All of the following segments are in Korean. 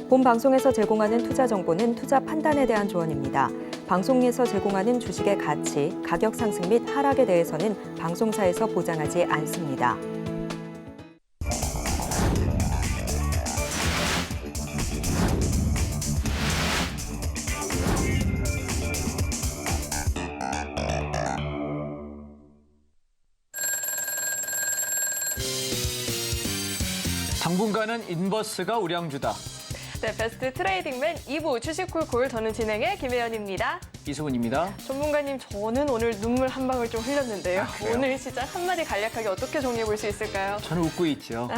본 방송에서 제공하는 투자 정보는 투자 판단에 대한 조언입니다. 방송에서 제공하는 주식의 가치, 가격 상승 및 하락에 대해서는 방송사에서 보장하지 않습니다. 당분간은 인버스가 우량주다. 네, 베스트 트레이딩맨 2부 주식콜콜 저는 진행의 김혜연입니다. 이수근입니다. 전문가님, 저는 오늘 눈물 한 방울 좀 흘렸는데요. 그래요? 오늘 시장 한마디 간략하게 어떻게 정리해 볼 수 있을까요? 저는 웃고 있죠. 네.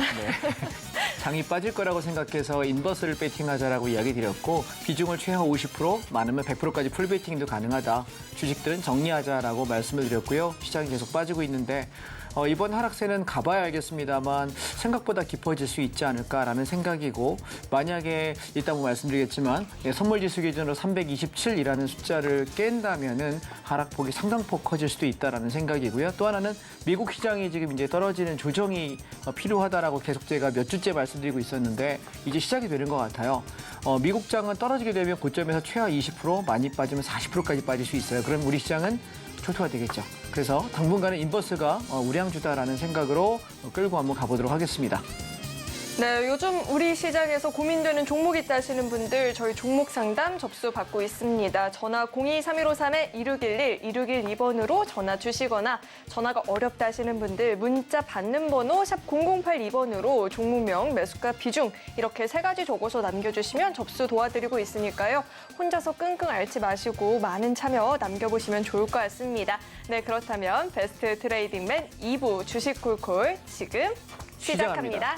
장이 빠질 거라고 생각해서 인버스를 배팅하자라고 이야기 드렸고 비중을 최하 50%, 많으면 100%까지 풀 배팅도 가능하다. 주식들은 정리하자라고 말씀을 드렸고요. 시장이 계속 빠지고 있는데 이번 하락세는 가봐야 알겠습니다만 생각보다 깊어질 수 있지 않을까라는 생각이고 만약에 이따 뭐 말씀드리겠지만 선물지수 기준으로 327이라는 숫자를 깬다면은 하락폭이 상당폭 커질 수도 있다라는 생각이고요. 또 하나는 미국 시장이 지금 이제 떨어지는 조정이 필요하다라고 계속 제가 몇 주째 말씀드리고 있었는데 이제 시작이 되는 것 같아요. 미국 장은 떨어지게 되면 고점에서 최하 20%, 많이 빠지면 40%까지 빠질 수 있어요. 그럼 우리 시장은 초토화 되겠죠. 그래서 당분간은 인버스가 우량주다라는 생각으로 끌고 한번 가보도록 하겠습니다. 네, 요즘 우리 시장에서 고민되는 종목이 있다 하시는 분들 저희 종목 상담 접수 받고 있습니다. 전화 02-3153-2611, 2612번으로 전화 주시거나 전화가 어렵다 하시는 분들 문자 받는 번호 샵 0082번으로 종목명, 매수가, 비중 이렇게 3가지 적어서 남겨주시면 접수 도와드리고 있으니까요. 혼자서 끙끙 앓지 마시고 많은 참여 남겨보시면 좋을 것 같습니다. 네, 그렇다면 베스트 트레이딩맨 2부 주식콜콜 지금 시작합니다.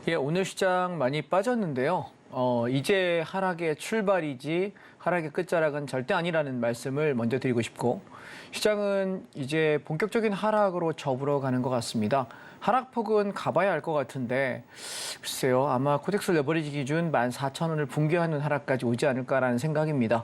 예, 오늘 시장 많이 빠졌는데요. 이제 하락의 출발이지 하락의 끝자락은 절대 아니라는 말씀을 먼저 드리고 싶고 시장은 이제 본격적인 하락으로 접으러 가는 것 같습니다. 하락폭은 가봐야 알 것 같은데 글쎄요. 아마 코덱스 레버리지 기준 14,000원을 붕괴하는 하락까지 오지 않을까라는 생각입니다.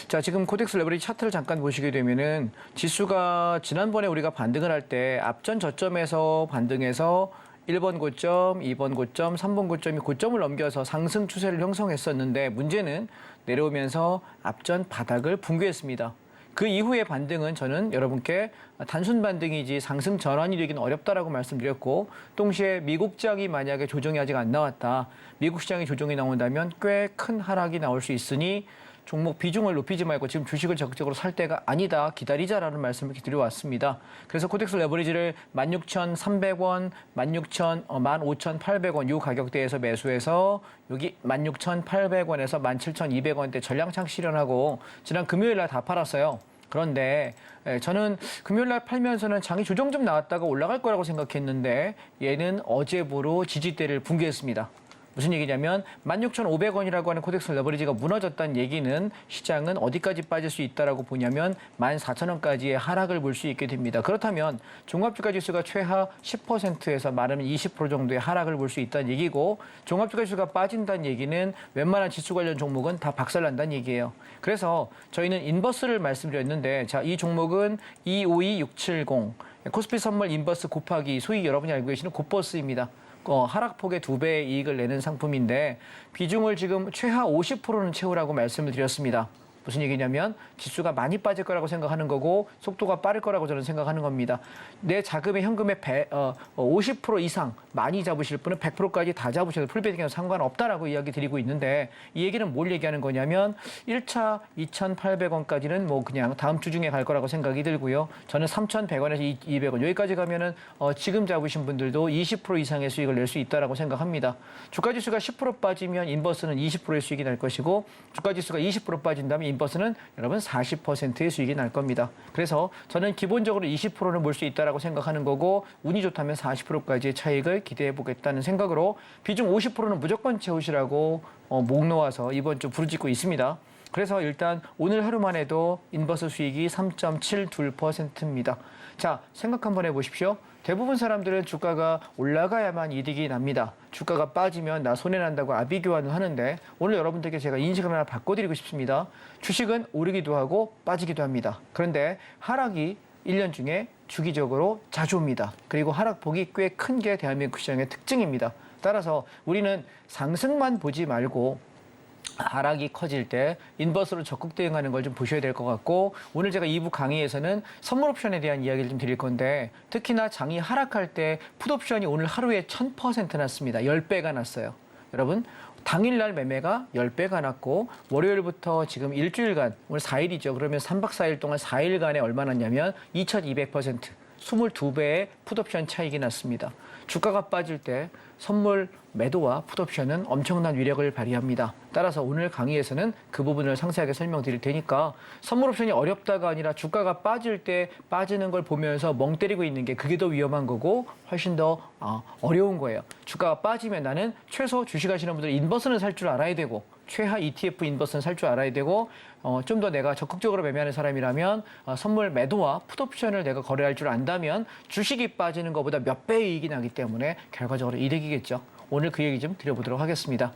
자, 지금 코덱스 레버리지 차트를 잠깐 보시게 되면은 지수가 지난번에 우리가 반등을 할 때 앞전 저점에서 반등해서 1번 고점, 2번 고점, 3번 고점이 고점을 넘겨서 상승 추세를 형성했었는데 문제는 내려오면서 앞전 바닥을 붕괴했습니다. 그 이후의 반등은 저는 여러분께 단순 반등이지 상승 전환이 되기는 어렵다라고 말씀드렸고 동시에 미국장이 만약에 조정이 아직 안 나왔다. 미국 시장이 조정이 나온다면 꽤 큰 하락이 나올 수 있으니 종목 비중을 높이지 말고 지금 주식을 적극적으로 살 때가 아니다. 기다리자라는 말씀을 드려왔습니다. 그래서 코덱스 레버리지를 16,300원, 15,800원 이 가격대에서 매수해서 여기 16,800원에서 17,200원대 전량창 실현하고 지난 금요일 날 다 팔았어요. 그런데 저는 금요일 날 팔면서는 장이 조정 좀 나왔다가 올라갈 거라고 생각했는데 얘는 어제부로 지지대를 붕괴했습니다. 무슨 얘기냐면 16,500원이라고 하는 코덱스 레버리지가 무너졌다는 얘기는 시장은 어디까지 빠질 수 있다라고 보냐면 14,000원까지의 하락을 볼 수 있게 됩니다. 그렇다면 종합주가 지수가 최하 10%에서 많으면 20% 정도의 하락을 볼 수 있다는 얘기고 종합주가 지수가 빠진다는 얘기는 웬만한 지수 관련 종목은 다 박살난다는 얘기예요. 그래서 저희는 인버스를 말씀드렸는데 자, 이 종목은 252670 코스피 선물 인버스 곱하기 소위 여러분이 알고 계시는 곱버스입니다. 하락폭의 2배의 이익을 내는 상품인데 비중을 지금 최하 50%는 채우라고 말씀을 드렸습니다. 무슨 얘기냐면 지수가 많이 빠질 거라고 생각하는 거고 속도가 빠를 거라고 저는 생각하는 겁니다. 내 자금의 현금의 50% 이상 많이 잡으실 분은 100%까지 다 잡으셔도 풀베팅은 상관없다라고 이야기 드리고 있는데 이 얘기는 뭘 얘기하는 거냐면 1차 2,800원까지는 뭐 그냥 다음 주 중에 갈 거라고 생각이 들고요. 저는 3,100원에서 200원 여기까지 가면은 지금 잡으신 분들도 20% 이상의 수익을 낼 수 있다라고 생각합니다. 주가 지수가 10% 빠지면 인버스는 20%의 수익이 날 것이고 주가 지수가 20% 빠진다면 인버스는 여러분 40%의 수익이 날 겁니다. 그래서 저는 기본적으로 20%는 몰 수 있다라고 생각하는 거고 운이 좋다면 40%까지의 차익을 기대해 보겠다는 생각으로 비중 50%는 무조건 채우시라고 목 놓아서 이번 주 부르짖고 있습니다. 그래서 일단 오늘 하루만 해도 인버스 수익이 3.72%입니다. 자, 생각 한번 해보십시오. 대부분 사람들은 주가가 올라가야만 이득이 납니다. 주가가 빠지면 나 손해난다고 아비규환을 하는데 오늘 여러분들께 제가 인식을 하나 바꿔드리고 싶습니다. 주식은 오르기도 하고 빠지기도 합니다. 그런데 하락이 1년 중에 주기적으로 자주 옵니다. 그리고 하락폭이 꽤 큰 게 대한민국 시장의 특징입니다. 따라서 우리는 상승만 보지 말고 하락이 커질 때 인버스로 적극 대응하는 걸 좀 보셔야 될 것 같고 오늘 제가 2부 강의에서는 선물 옵션에 대한 이야기를 좀 드릴 건데 특히나 장이 하락할 때 풋옵션이 오늘 하루에 1000% 났습니다. 10배가 났어요. 여러분 당일날 매매가 10배가 났고 월요일부터 지금 일주일간 오늘 4일이죠. 그러면 3박 4일 동안 4일간에 얼마 났냐면 2200% 22배의 풋옵션 차익이 났습니다. 주가가 빠질 때 선물 매도와 풋옵션은 엄청난 위력을 발휘합니다. 따라서 오늘 강의에서는 그 부분을 상세하게 설명드릴 테니까 선물 옵션이 어렵다가 아니라 주가가 빠질 때 빠지는 걸 보면서 멍 때리고 있는 게 그게 더 위험한 거고 훨씬 더 어려운 거예요. 주가가 빠지면 나는 최소 주식하시는 분들은 인버스는 살 줄 알아야 되고 최하 ETF 인버스는 살 줄 알아야 되고 좀 더 내가 적극적으로 매매하는 사람이라면 선물 매도와 풋옵션을 내가 거래할 줄 안다면 주식이 빠지는 것보다 몇 배의 이익이 나기 때문에 결과적으로 이득이겠죠. 오늘 그 얘기 좀 드려보도록 하겠습니다.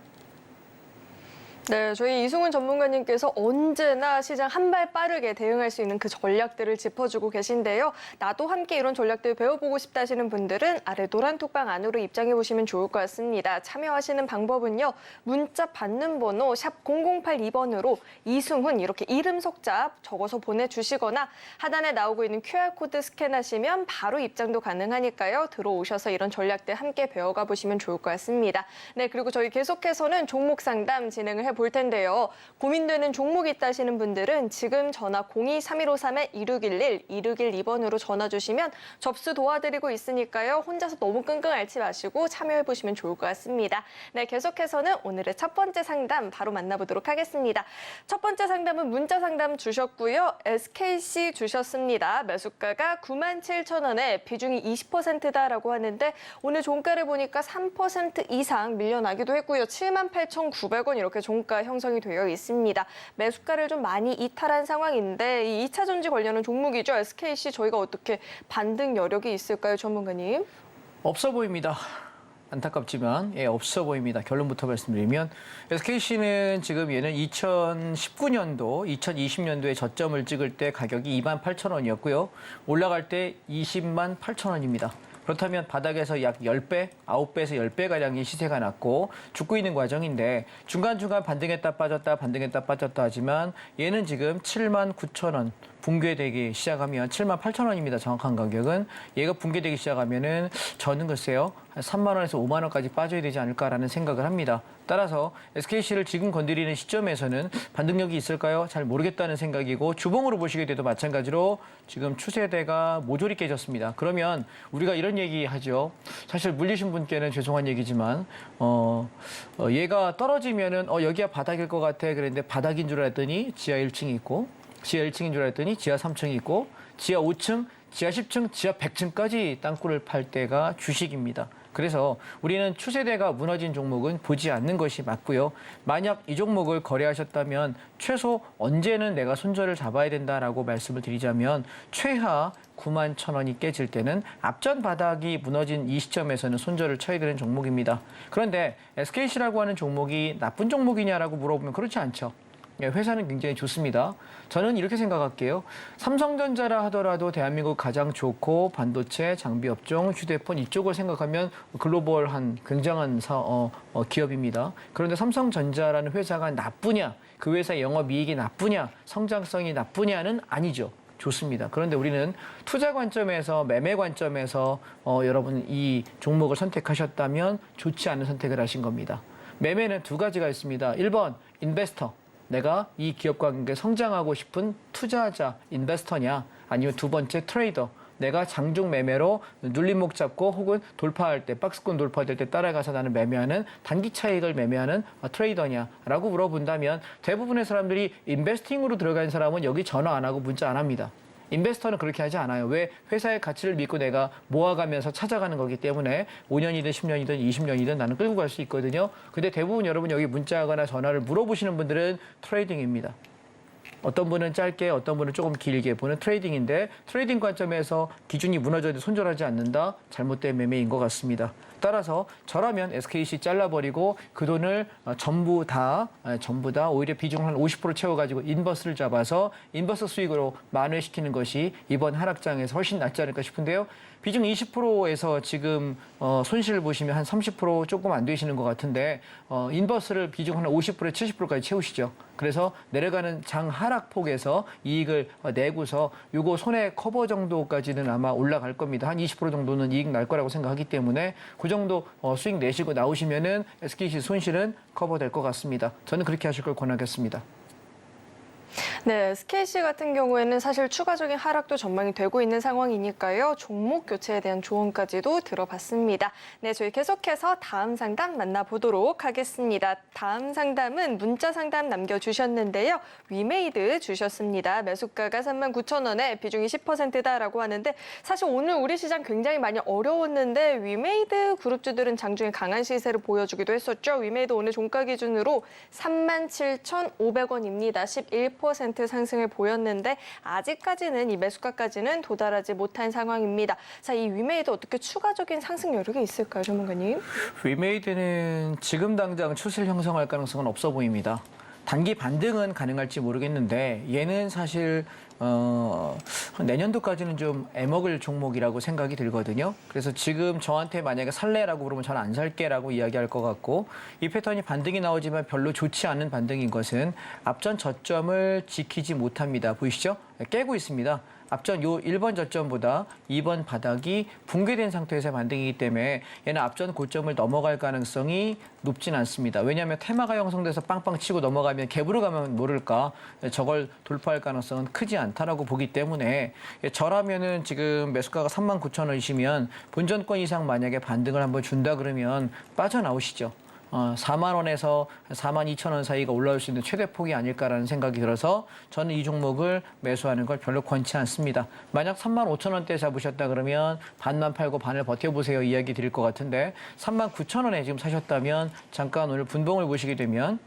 네, 저희 이승훈 전문가님께서 언제나 시장 한 발 빠르게 대응할 수 있는 그 전략들을 짚어주고 계신데요. 나도 함께 이런 전략들 배워보고 싶다 하시는 분들은 아래 노란 톡방 안으로 입장해 보시면 좋을 것 같습니다. 참여하시는 방법은요. 문자 받는 번호 샵 0082번으로 이승훈 이렇게 이름 속자 적어서 보내주시거나 하단에 나오고 있는 QR코드 스캔하시면 바로 입장도 가능하니까요. 들어오셔서 이런 전략들 함께 배워가 보시면 좋을 것 같습니다. 네, 그리고 저희 계속해서는 종목 상담 진행을 해볼 텐데요. 고민되는 종목이 있다 하시는 분들은 지금 전화 02-3153-2611, 2612번으로 전화 주시면 접수 도와드리고 있으니까요. 혼자서 너무 끙끙 앓지 마시고 참여해보시면 좋을 것 같습니다. 네, 계속해서는 오늘의 첫 번째 상담 바로 만나보도록 하겠습니다. 첫 번째 상담은 문자 상담 주셨고요. SKC 주셨습니다. 매수가가 97,000원에 비중이 20%다라고 하는데 오늘 종가를 보니까 3% 이상 밀려나기도 했고요. 78,900원 이렇게 종가 형성이 되어 있습니다. 매수가를 좀 많이 이탈한 상황인데 이 2차 전지 관련한 종목이죠. SKC 저희가 어떻게 반등 여력이 있을까요, 전문가님? 없어 보입니다. 안타깝지만 없어 보입니다. 결론부터 말씀드리면 SKC는 지금 얘는 2019년도, 2020년도에 저점을 찍을 때 가격이 28,000원이었고요. 올라갈 때 208,000원입니다. 그렇다면 바닥에서 약 10배, 9배에서 10배가량의 시세가 났고 죽고 있는 과정인데 중간중간 반등했다 빠졌다 반등했다 빠졌다 하지만 얘는 지금 79,000원 붕괴되기 시작하면 78,000원입니다. 정확한 가격은. 얘가 붕괴되기 시작하면은 저는 글쎄요. 한 3만 원에서 5만 원까지 빠져야 되지 않을까라는 생각을 합니다. 따라서 SKC를 지금 건드리는 시점에서는 반등력이 있을까요? 잘 모르겠다는 생각이고 주봉으로 보시게 돼도 마찬가지로 지금 추세대가 모조리 깨졌습니다. 그러면 우리가 이런 얘기 하죠. 사실 물리신 분께는 죄송한 얘기지만 얘가 떨어지면은 여기가 바닥일 것 같아 그랬는데 바닥인 줄 알았더니 지하 1층이 있고 지하 1층인 줄 알았더니 지하 3층이 있고 지하 5층, 지하 10층, 지하 100층까지 땅굴을 팔 때가 주식입니다. 그래서 우리는 추세대가 무너진 종목은 보지 않는 것이 맞고요. 만약 이 종목을 거래하셨다면 최소 언제는 내가 손절을 잡아야 된다라고 말씀을 드리자면 최하 91,000원이 깨질 때는 앞전 바닥이 무너진 이 시점에서는 손절을 쳐야 되는 종목입니다. 그런데 SKC라고 하는 종목이 나쁜 종목이냐라고 물어보면 그렇지 않죠. 회사는 굉장히 좋습니다. 저는 이렇게 생각할게요. 삼성전자라 하더라도 대한민국 가장 좋고 반도체, 장비 업종, 휴대폰 이쪽을 생각하면 글로벌한 굉장한 기업입니다. 그런데 삼성전자라는 회사가 나쁘냐, 그 회사의 영업이익이 나쁘냐, 성장성이 나쁘냐는 아니죠. 좋습니다. 그런데 우리는 투자 관점에서, 매매 관점에서 여러분 이 종목을 선택하셨다면 좋지 않은 선택을 하신 겁니다. 매매는 두 가지가 있습니다. 1번 인베스터, 내가 이 기업과 함께 성장하고 싶은 투자자, 인베스터냐, 아니면 두 번째 트레이더, 내가 장중 매매로 눌림목 잡고 혹은 돌파할 때, 박스권 돌파될 때 따라가서 나는 매매하는 단기 차익을 매매하는 트레이더냐라고 물어본다면 대부분의 사람들이 인베스팅으로 들어간 사람은 여기 전화 안 하고 문자 안 합니다. 인베스터는 그렇게 하지 않아요. 왜? 회사의 가치를 믿고 내가 모아가면서 찾아가는 거기 때문에 5년이든 10년이든 20년이든 나는 끌고 갈 수 있거든요. 근데 대부분 여러분 여기 문자하거나 전화를 물어보시는 분들은 트레이딩입니다. 어떤 분은 짧게, 어떤 분은 조금 길게 보는 트레이딩인데 트레이딩 관점에서 기준이 무너져도 손절하지 않는다? 잘못된 매매인 것 같습니다. 따라서 저라면 SKC 잘라버리고 그 돈을 전부 다 오히려 비중을 한 50% 채워가지고 인버스를 잡아서 인버스 수익으로 만회시키는 것이 이번 하락장에서 훨씬 낫지 않을까 싶은데요. 비중 20%에서 지금 손실을 보시면 한 30% 조금 안 되시는 것 같은데 인버스를 비중 한 50%에 70%까지 채우시죠. 그래서 내려가는 장 하락폭에서 이익을 내고서 요거 손해 커버 정도까지는 아마 올라갈 겁니다. 한 20% 정도는 이익 날 거라고 생각하기 때문에 그 정도 수익 내시고 나오시면은 SKC 손실은 커버될 것 같습니다. 저는 그렇게 하실 걸 권하겠습니다. 네, SKC 같은 경우에는 사실 추가적인 하락도 전망이 되고 있는 상황이니까요. 종목 교체에 대한 조언까지도 들어봤습니다. 네, 저희 계속해서 다음 상담 만나보도록 하겠습니다. 다음 상담은 문자 상담 남겨주셨는데요. 위메이드 주셨습니다. 매수가가 39,000원에 비중이 10%다라고 하는데 사실 오늘 우리 시장 굉장히 많이 어려웠는데 위메이드 그룹주들은 장중에 강한 시세를 보여주기도 했었죠. 위메이드 오늘 종가 기준으로 37,500원입니다. 11% 상승을 보였는데 아직까지는 이 매수가까지는 도달하지 못한 상황입니다. 자, 이 위메이드 어떻게 추가적인 상승 여력이 있을까요, 전문가님? 위메이드는 지금 당장 추세를 형성할 가능성은 없어 보입니다. 단기 반등은 가능할지 모르겠는데 얘는 사실 내년도까지는 좀 애먹을 종목이라고 생각이 들거든요. 그래서 지금 저한테 만약에 살래라고 그러면 저는 안 살게라고 이야기할 것 같고 이 패턴이 반등이 나오지만 별로 좋지 않은 반등인 것은 앞전 저점을 지키지 못합니다. 보이시죠? 깨고 있습니다. 앞전 요 1번 저점보다 2번 바닥이 붕괴된 상태에서 반등이기 때문에 얘는 앞전 고점을 넘어갈 가능성이 높진 않습니다. 왜냐하면 테마가 형성돼서 빵빵 치고 넘어가면 갭으로 가면 모를까 저걸 돌파할 가능성은 크지 않다라고 보기 때문에 저라면은 지금 매수가가 39,000원이시면 본전권 이상 만약에 반등을 한번 준다 그러면 빠져나오시죠. 4만 원에서 4만 2천 원 사이가 올라올 수 있는 최대폭이 아닐까라는 생각이 들어서 저는 이 종목을 매수하는 걸 별로 권치 않습니다. 만약 3만 5천 원대 잡으셨다 그러면 반만 팔고 반을 버텨보세요 이야기 드릴 것 같은데 3만 9천 원에 지금 사셨다면 잠깐 오늘 분봉을 보시게 되면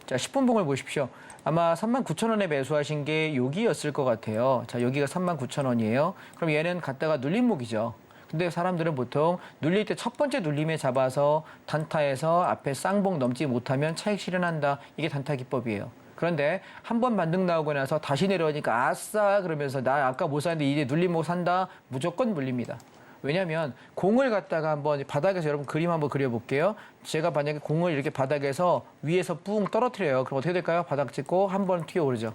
자 10분봉을 보십시오. 아마 3만 9천 원에 매수하신 게 여기였을 것 같아요. 자 여기가 3만 9천 원이에요. 그럼 얘는 갔다가 눌림목이죠. 근데 사람들은 보통 눌릴 때 첫 번째 눌림에 잡아서 단타에서 앞에 쌍봉 넘지 못하면 차익 실현한다. 이게 단타 기법이에요. 그런데 한 번 반등 나오고 나서 다시 내려오니까 아싸 그러면서 나 아까 못 샀는데 이제 눌림목 산다. 무조건 물립니다. 왜냐하면 공을 갖다가 한번 바닥에서 여러분 그림 한번 그려볼게요. 제가 만약에 공을 이렇게 바닥에서 위에서 뿡 떨어뜨려요. 그럼 어떻게 될까요? 바닥 찍고 한 번 튀어오르죠.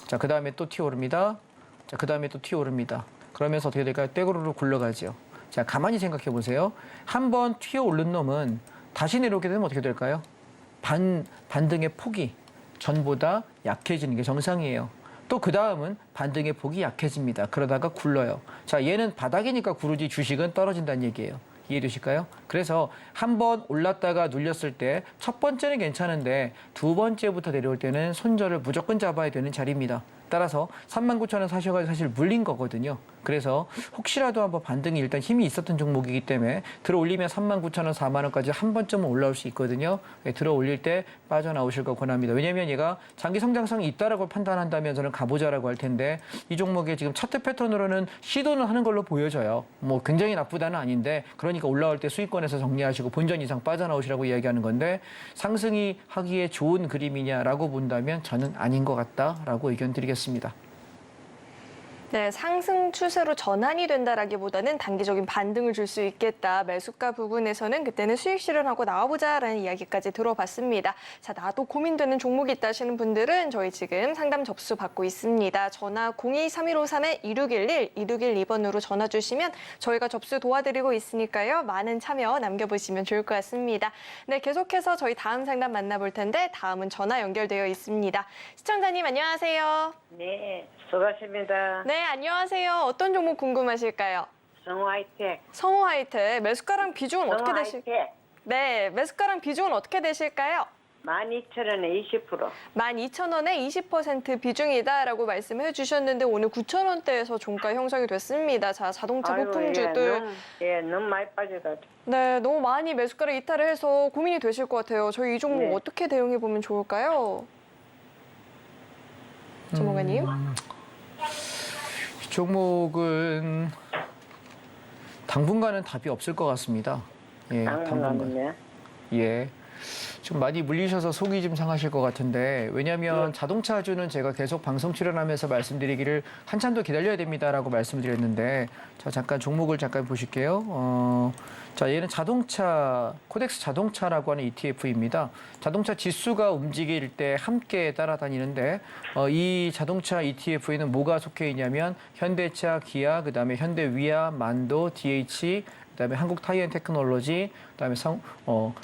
자, 그 다음에 또 튀어오릅니다. 자, 그 다음에 또 튀어오릅니다. 그러면서 어떻게 될까요? 떼구르르 굴러가죠. 자, 가만히 생각해 보세요. 한 번 튀어오른 놈은 다시 내려오게 되면 어떻게 될까요? 반등의 폭이 전보다 약해지는 게 정상이에요. 또 그 다음은 반등의 폭이 약해집니다. 그러다가 굴러요. 자, 얘는 바닥이니까 구르지 주식은 떨어진다는 얘기예요. 이해되실까요? 그래서 한 번 올랐다가 눌렸을 때 첫 번째는 괜찮은데 두 번째부터 내려올 때는 손절을 무조건 잡아야 되는 자리입니다. 따라서 39,000원 사셔가지고 사실 물린 거거든요. 그래서 혹시라도 한번 반등이 일단 힘이 있었던 종목이기 때문에 들어 올리면 39,000원, 4만 원까지 한 번쯤은 올라올 수 있거든요. 들어 올릴 때 빠져나오실 거 권합니다. 왜냐하면 얘가 장기 성장성이 있다라고 판단한다면 저는 가보자라고 할 텐데 이 종목에 지금 차트 패턴으로는 시도는 하는 걸로 보여져요. 뭐 굉장히 나쁘다는 아닌데 그러니까 올라올 때 수익권에서 정리하시고 본전 이상 빠져나오시라고 이야기하는 건데 상승이 하기에 좋은 그림이냐라고 본다면 저는 아닌 것 같다라고 의견 드리겠습니다. 네, 상승 추세로 전환이 된다라기보다는 단기적인 반등을 줄 수 있겠다. 매수가 부분에서는 그때는 수익 실현하고 나와보자라는 이야기까지 들어봤습니다. 자, 나도 고민되는 종목이 있다 하시는 분들은 저희 지금 상담 접수 받고 있습니다. 전화 02-3153-2611, 2612번으로 전화 주시면 저희가 접수 도와드리고 있으니까요. 많은 참여 남겨보시면 좋을 것 같습니다. 네, 계속해서 저희 다음 상담 만나볼 텐데 다음은 전화 연결되어 있습니다. 시청자님 안녕하세요. 네, 수고하십니다. 네, 안녕하세요. 어떤 종목 궁금하실까요? 성화이텍. 성우 하이텍 매수가랑 비중은 어떻게 되실? 성화이텍. 네, 매수가랑 비중은 어떻게 되실까요? 12,000원에 20%. 12,000원에 20% 비중이다라고 말씀해 주셨는데 오늘 9,000원대에서 종가 형성이 됐습니다. 자, 자동차 아이고, 부품주들 너무 많이 빠져가지고. 네, 너무 많이 매수가를 이탈을 해서 고민이 되실 것 같아요. 저희 이 종목 네. 어떻게 대응해 보면 좋을까요? 전문가님? 이 종목은 당분간은 답이 없을 것 같습니다. 예, 당분간은요. 예. 좀 많이 물리셔서 속이 좀 상하실 것 같은데 왜냐하면 자동차주는 제가 계속 방송 출연하면서 말씀드리기를 한참 더 기다려야 됩니다라고 말씀드렸는데 자 잠깐 종목을 잠깐 보실게요. 자 얘는 자동차 코덱스 자동차라고 하는 ETF입니다. 자동차 지수가 움직일 때 함께 따라다니는데 이 자동차 ETF에는 뭐가 속해 있냐면 현대차, 기아, 그다음에 현대위아, 만도, DH 그다음에 한국 타이어 테크놀로지, 그다음에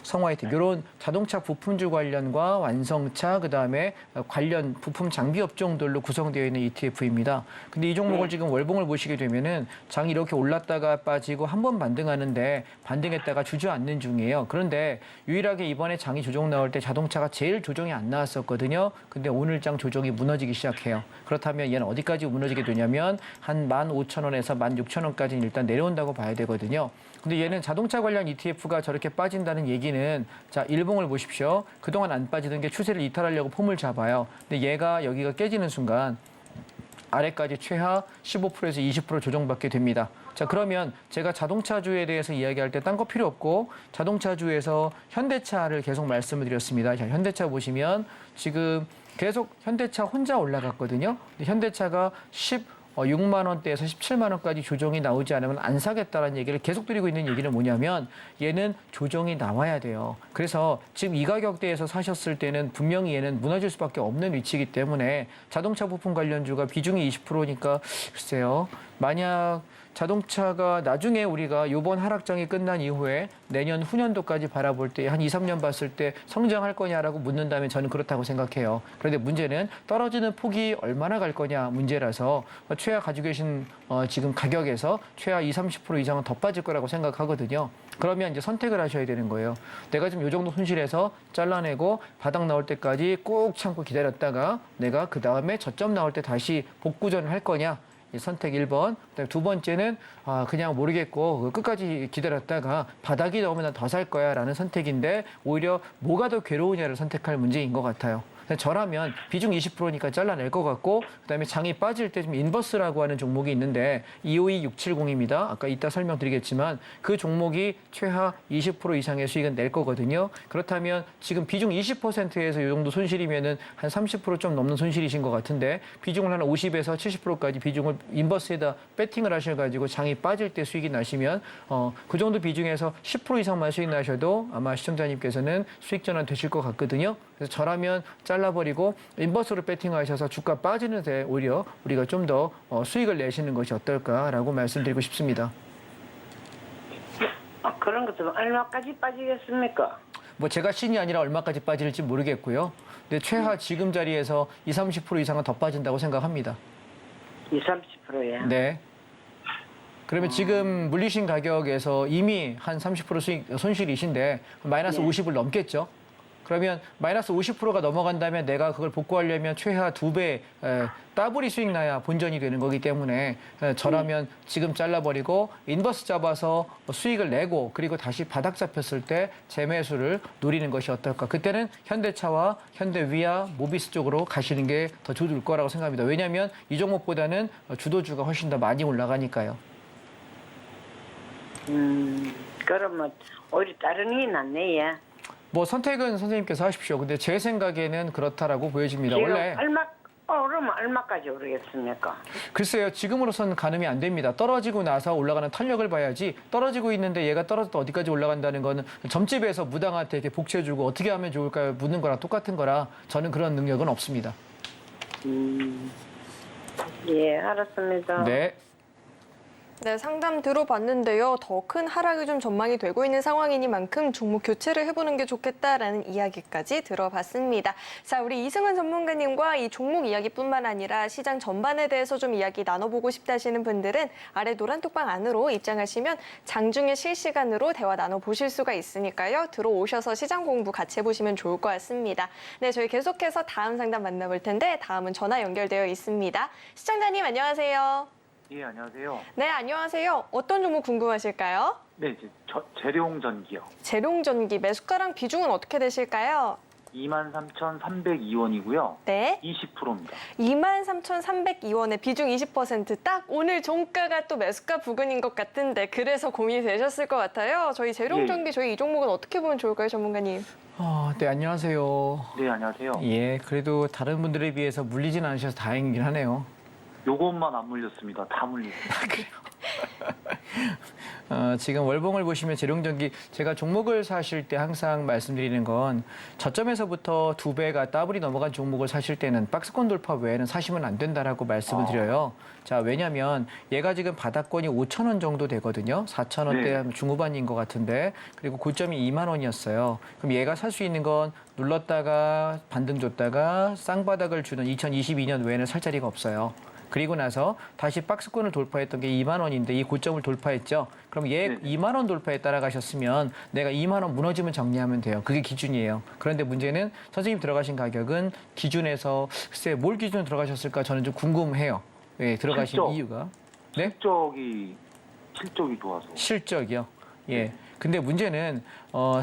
성화이텍 이런 자동차 부품주 관련과 완성차 그다음에 관련 부품 장비 업종들로 구성되어 있는 ETF입니다. 근데 이 종목을 지금 월봉을 보시게 되면은 장이 이렇게 올랐다가 빠지고 한 번 반등하는데 반등했다가 주저앉는 중이에요. 그런데 유일하게 이번에 장이 조정 나올 때 자동차가 제일 조정이 안 나왔었거든요. 근데 오늘 장 조정이 무너지기 시작해요. 그렇다면 얘는 어디까지 무너지게 되냐면 한 15,000원에서 16,000원까지는 일단 내려온다고 봐야 되거든요. 근데 얘는 자동차 관련 ETF가 저렇게 빠진다는 얘기는 자 일봉을 보십시오. 그동안 안 빠지던 게 추세를 이탈하려고 폼을 잡아요. 근데 얘가 여기가 깨지는 순간 아래까지 최하 15%에서 20% 조정받게 됩니다. 자 그러면 제가 자동차주에 대해서 이야기할 때 딴 거 필요 없고 자동차주에서 현대차를 계속 말씀을 드렸습니다. 자, 현대차 보시면 지금 계속 현대차 혼자 올라갔거든요. 근데 현대차가 6만 원대에서 17만 원까지 조정이 나오지 않으면 안 사겠다라는 얘기를 계속 드리고 있는 얘기는 뭐냐면 얘는 조정이 나와야 돼요. 그래서 지금 이 가격대에서 사셨을 때는 분명히 얘는 무너질 수밖에 없는 위치이기 때문에 자동차 부품 관련주가 비중이 20%니까 글쎄요. 만약 자동차가 나중에 우리가 이번 하락장이 끝난 이후에 내년 후년도까지 바라볼 때 한 2, 3년 봤을 때 성장할 거냐라고 묻는다면 저는 그렇다고 생각해요. 그런데 문제는 떨어지는 폭이 얼마나 갈 거냐 문제라서 최하 가지고 계신 지금 가격에서 최하 20, 30% 이상은 더 빠질 거라고 생각하거든요. 그러면 이제 선택을 하셔야 되는 거예요. 내가 지금 이 정도 손실해서 잘라내고 바닥 나올 때까지 꾹 참고 기다렸다가 내가 그 다음에 저점 나올 때 다시 복구전을 할 거냐. 선택 1번. 그다음에 두 번째는 그냥 모르겠고 끝까지 기다렸다가 바닥이 나오면 더 살 거야 라는 선택인데 오히려 뭐가 더 괴로우냐를 선택할 문제인 것 같아요. 저라면 비중 20%니까 잘라낼 것 같고 그다음에 장이 빠질 때 좀 인버스라고 하는 종목이 있는데 252670입니다. 아까 이따 설명드리겠지만 그 종목이 최하 20% 이상의 수익은 낼 거거든요. 그렇다면 지금 비중 20%에서 이 정도 손실이면은 한 30% 좀 넘는 손실이신 것 같은데 비중을 한 50에서 70%까지 비중을 인버스에다 배팅을 하셔가지고 장이 빠질 때 수익이 나시면 그 정도 비중에서 10% 이상만 수익 나셔도 아마 시청자님께서는 수익 전환 되실 것 같거든요. 그래서 저라면 잘라버리고 인버스로 배팅하셔서 주가 빠지는 데 오히려 우리가 좀 더 수익을 내시는 것이 어떨까라고 말씀드리고 싶습니다. 그런 것도 얼마까지 빠지겠습니까? 뭐 제가 신이 아니라 얼마까지 빠질지 모르겠고요. 근데 최하 지금 자리에서 20, 30% 이상은 더 빠진다고 생각합니다. 20, 30%야. 네. 그러면 지금 물리신 가격에서 이미 한 30% 수익 손실이신데 마이너스 네. 50을 넘겠죠? 그러면 마이너스 50%가 넘어간다면 내가 그걸 복구하려면 최하 2배 따블이 수익 나야 본전이 되는 거기 때문에 저라면 지금 잘라버리고 인버스 잡아서 수익을 내고 그리고 다시 바닥 잡혔을 때 재매수를 노리는 것이 어떨까. 그때는 현대차와 현대위아, 모비스 쪽으로 가시는 게 더 좋을 거라고 생각합니다. 왜냐하면 이 종목보다는 주도주가 훨씬 더 많이 올라가니까요. 그러면 오히려 다른 게 낫네, 예. 뭐 선택은 선생님께서 하십시오. 근데 제 생각에는 그렇다라고 보여집니다. 지금 원래 오르면 얼마까지 오르겠습니까? 글쎄요. 지금으로서는 가늠이 안 됩니다. 떨어지고 나서 올라가는 탄력을 봐야지 떨어지고 있는데 얘가 떨어졌다 어디까지 올라간다는 거는 점집에서 무당한테 이렇게 복채주고 어떻게 하면 좋을까요? 묻는 거랑 똑같은 거라 저는 그런 능력은 없습니다. 예, 알았습니다. 네. 네, 상담 들어봤는데요. 더 큰 하락이 좀 전망이 되고 있는 상황이니만큼 종목 교체를 해보는 게 좋겠다라는 이야기까지 들어봤습니다. 자, 우리 이승은 전문가님과 이 종목 이야기뿐만 아니라 시장 전반에 대해서 좀 이야기 나눠보고 싶다 하시는 분들은 아래 노란 톡방 안으로 입장하시면 장중에 실시간으로 대화 나눠보실 수가 있으니까요. 들어오셔서 시장 공부 같이 해보시면 좋을 것 같습니다. 네, 저희 계속해서 다음 상담 만나볼 텐데 다음은 전화 연결되어 있습니다. 시청자님 안녕하세요. 예, 안녕하세요. 네, 안녕하세요. 어떤 종목 궁금하실까요? 네, 이제 재룡전기요. 재룡전기 매수가랑 비중은 어떻게 되실까요? 23,302원이고요. 네, 20%입니다. 23,302원에 비중 20%. 딱 오늘 종가가 또 매수가 부근인 것 같은데 그래서 고민이 되셨을 것 같아요. 저희 재룡전기 저희 이 종목은 어떻게 보면 좋을까요, 전문가님? 네, 안녕하세요. 네, 안녕하세요. 예, 그래도 다른 분들에 비해서 물리진 않으셔서 다행이긴 하네요. 요것만 안 물렸습니다. 다 물렸습니다. 지금 월봉을 보시면 재룡전기 제가 종목을 사실 때 항상 말씀드리는 건 저점에서부터 2배가 더블이 넘어간 종목을 사실 때는 박스권 돌파 외에는 사시면 안 된다라고 말씀을 드려요. 자, 왜냐하면 얘가 지금 바닥권이 5,000원 정도 되거든요. 4,000원대 네. 중후반인 것 같은데 그리고 고점이 2만 원이었어요. 그럼 얘가 살 수 있는 건 눌렀다가 반등 줬다가 쌍바닥을 주는 2022년 외에는 살 자리가 없어요. 그리고 나서 다시 박스권을 돌파했던 게 2만 원인데 이 고점을 돌파했죠. 그럼 얘 네. 2만 원 돌파에 따라가셨으면 내가 2만 원 무너지면 정리하면 돼요. 그게 기준이에요. 그런데 문제는 선생님 들어가신 가격은 기준에서 글쎄 뭘 기준으로 들어가셨을까 저는 좀 궁금해요. 예, 들어가신 실적. 이유가. 네? 실적이 좋아서. 실적이요. 예. 근데 문제는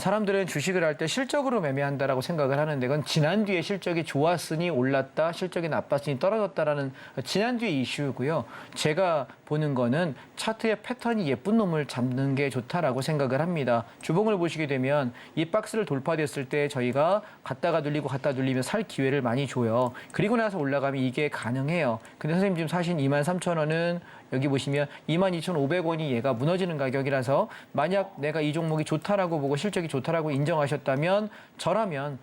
사람들은 주식을 할 때 실적으로 매매한다라고 생각을 하는데 그건 지난 뒤에 실적이 좋았으니 올랐다, 실적이 나빴으니 떨어졌다라는 지난 뒤의 이슈고요. 제가 보는 거는 차트의 패턴이 예쁜 놈을 잡는 게 좋다라고 생각을 합니다. 주봉을 보시게 되면 이 박스를 돌파됐을 때 저희가 갔다가 눌리고 갔다 눌리면 살 기회를 많이 줘요. 그리고 나서 올라가면 이게 가능해요. 근데 선생님 지금 사신 23,000원은 여기 보시면 22,500원이 얘가 무너지는 가격이라서 만약 내가 이 종목이 좋다라고 보고 실적이 좋다라고 인정하셨다면 저라면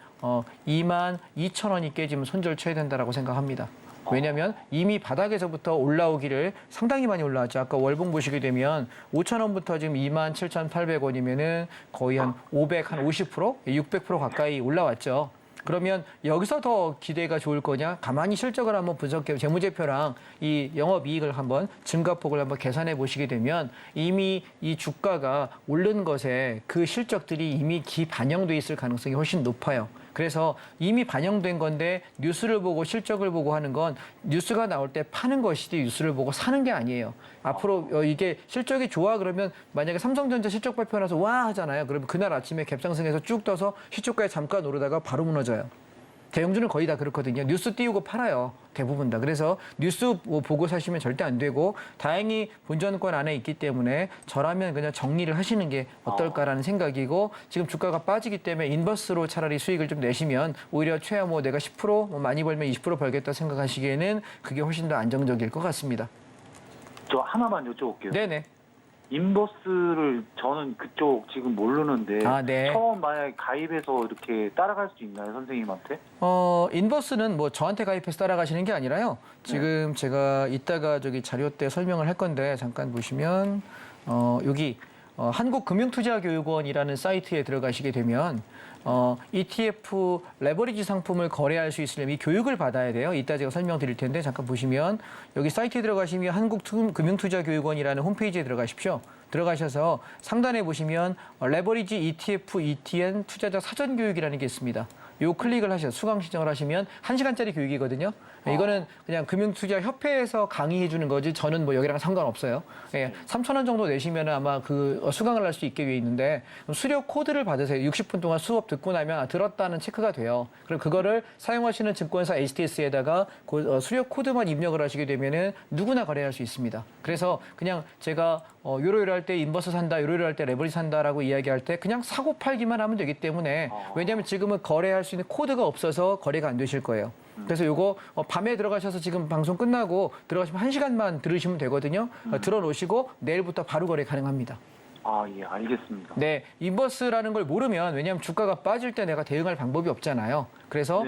22,000원이 깨지면 손절 쳐야 된다라고 생각합니다. 왜냐하면 이미 바닥에서부터 올라오기를 상당히 많이 올라왔죠. 아까 월봉 보시게 되면 5,000원부터 지금 27,800원이면은 거의 한 500, 한 50%, 600% 가까이 올라왔죠. 그러면 여기서 더 기대가 좋을 거냐? 가만히 실적을 한번 분석해 재무제표랑 이 영업이익을 한번 증가폭을 한번 계산해 보시게 되면 이미 이 주가가 오른 것에 그 실적들이 이미 반영돼 있을 가능성이 훨씬 높아요. 그래서 이미 반영된 건데 뉴스를 보고 실적을 보고 하는 건 뉴스가 나올 때 파는 것이지 뉴스를 보고 사는 게 아니에요. 앞으로 이게 실적이 좋아 그러면 만약에 삼성전자 실적 발표 나서 와 하잖아요. 그러면 그날 아침에 갭상승해서 쭉 떠서 시초가에 잠깐 오르다가 바로 무너져요. 대형주는 거의 다 그렇거든요. 뉴스 띄우고 팔아요. 대부분 다. 그래서 뉴스 보고 사시면 절대 안 되고 다행히 본전권 안에 있기 때문에 저라면 그냥 정리를 하시는 게 어떨까라는 생각이고 지금 주가가 빠지기 때문에 인버스로 차라리 수익을 좀 내시면 오히려 최하 내가 10% 많이 벌면 20% 벌겠다 생각하시기에는 그게 훨씬 더 안정적일 것 같습니다. 저 하나만 여쭤볼게요. 네네. 인버스를 저는 그쪽 지금 모르는데 네. 처음 만약에 가입해서 이렇게 따라갈 수 있나요, 선생님한테? 인버스는 뭐 저한테 가입해서 따라가시는 게 아니라요. 지금 제가 이따가 저기 자료 때 설명을 할 건데 잠깐 보시면 여기 한국금융투자교육원이라는 사이트에 들어가시게 되면 ETF 레버리지 상품을 거래할 수 있으려면 이 교육을 받아야 돼요. 이따 제가 설명드릴 텐데 잠깐 보시면 여기 사이트에 들어가시면 한국금융투자교육원이라는 홈페이지에 들어가십시오. 들어가셔서 상단에 보시면 레버리지 ETF, ETN 투자자 사전 교육이라는 게 있습니다. 요 클릭을 하셔서 수강 신청을 하시면 1시간짜리 교육이거든요. 이거는 그냥 금융투자협회에서 강의해 주는 거지 저는 뭐 여기랑 상관없어요. 예, 3,000원 정도 내시면 아마 그 수강을 할 수 있게 돼 있는데 수료 코드를 받으세요. 60분 동안 수업 듣고 나면 들었다는 체크가 돼요. 그럼 그거를 사용하시는 증권사 HTS에다가 수료 코드만 입력을 하시게 되면은 누구나 거래할 수 있습니다. 그래서 그냥 제가 요로요로 할 때 인버스 산다, 요로요로 할 때 레버리지 산다라고 이야기할 때 그냥 사고 팔기만 하면 되기 때문에 왜냐하면 지금은 거래할 수 있는 코드가 없어서 거래가 안 되실 거예요. 그래서 요거 밤에 들어가셔서 지금 방송 끝나고 들어가시면 1시간만 들으시면 되거든요. 들어놓으시고 내일부터 바로 거래 가능합니다. 아, 예, 알겠습니다. 네, 인버스라는 걸 모르면 왜냐하면 주가가 빠질 때 내가 대응할 방법이 없잖아요. 그래서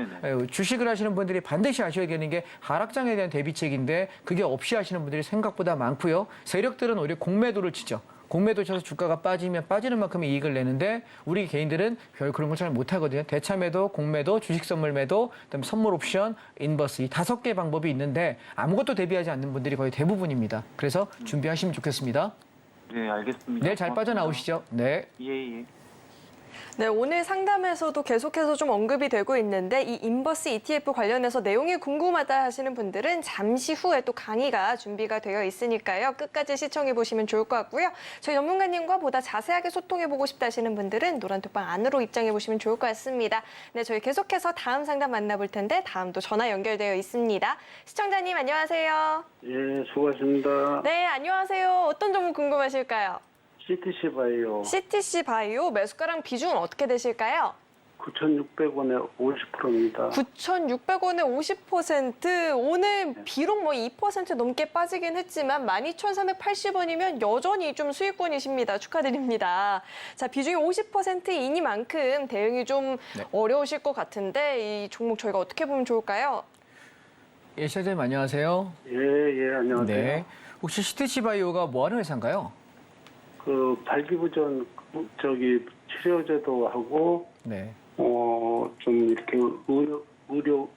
주식을 하시는 분들이 반드시 아셔야 되는 게 하락장에 대한 대비책인데 그게 없이 하시는 분들이 생각보다 많고요. 세력들은 오히려 공매도를 치죠. 공매도 쳐서 주가가 빠지면 빠지는 만큼의 이익을 내는데 우리 개인들은 별 그런 걸 잘 못하거든요. 대차매도, 공매도, 주식선물매도, 그다음에 선물 옵션, 인버스 이 5개 방법이 있는데 아무것도 대비하지 않는 분들이 거의 대부분입니다. 그래서 준비하시면 좋겠습니다. 네, 알겠습니다. 내일 잘 빠져나오시죠. 네. 예, 예. 네, 오늘 상담에서도 계속해서 좀 언급이 되고 있는데 이 인버스 ETF 관련해서 내용이 궁금하다 하시는 분들은 잠시 후에 또 강의가 준비가 되어 있으니까요. 끝까지 시청해 보시면 좋을 것 같고요. 저희 전문가님과 보다 자세하게 소통해 보고 싶다 하시는 분들은 노란톡방 안으로 입장해 보시면 좋을 것 같습니다. 네, 저희 계속해서 다음 상담 만나볼 텐데 다음도 전화 연결되어 있습니다. 시청자님 안녕하세요. 예, 수고하십니다. 네, 안녕하세요. 어떤 종목 궁금하실까요? CTC 바이오 CTC 바이오 매수가랑 비중은 어떻게 되실까요? 9,600원에 50%입니다. 9,600원에 50%, 오늘 비록 뭐 2% 넘게 빠지긴 했지만 12,380원이면 여전히 좀 수익권이십니다. 축하드립니다. 자, 비중이 50%이니만큼 대응이 좀 어려우실 것 같은데 이 종목 저희가 어떻게 보면 좋을까요? 예, 시청자님 안녕하세요. 예, 안녕하세요. 네. 혹시 CTC 바이오가 뭐 하는 회사인가요? 그 발기부전 치료제도 하고 네. 좀 이렇게 의료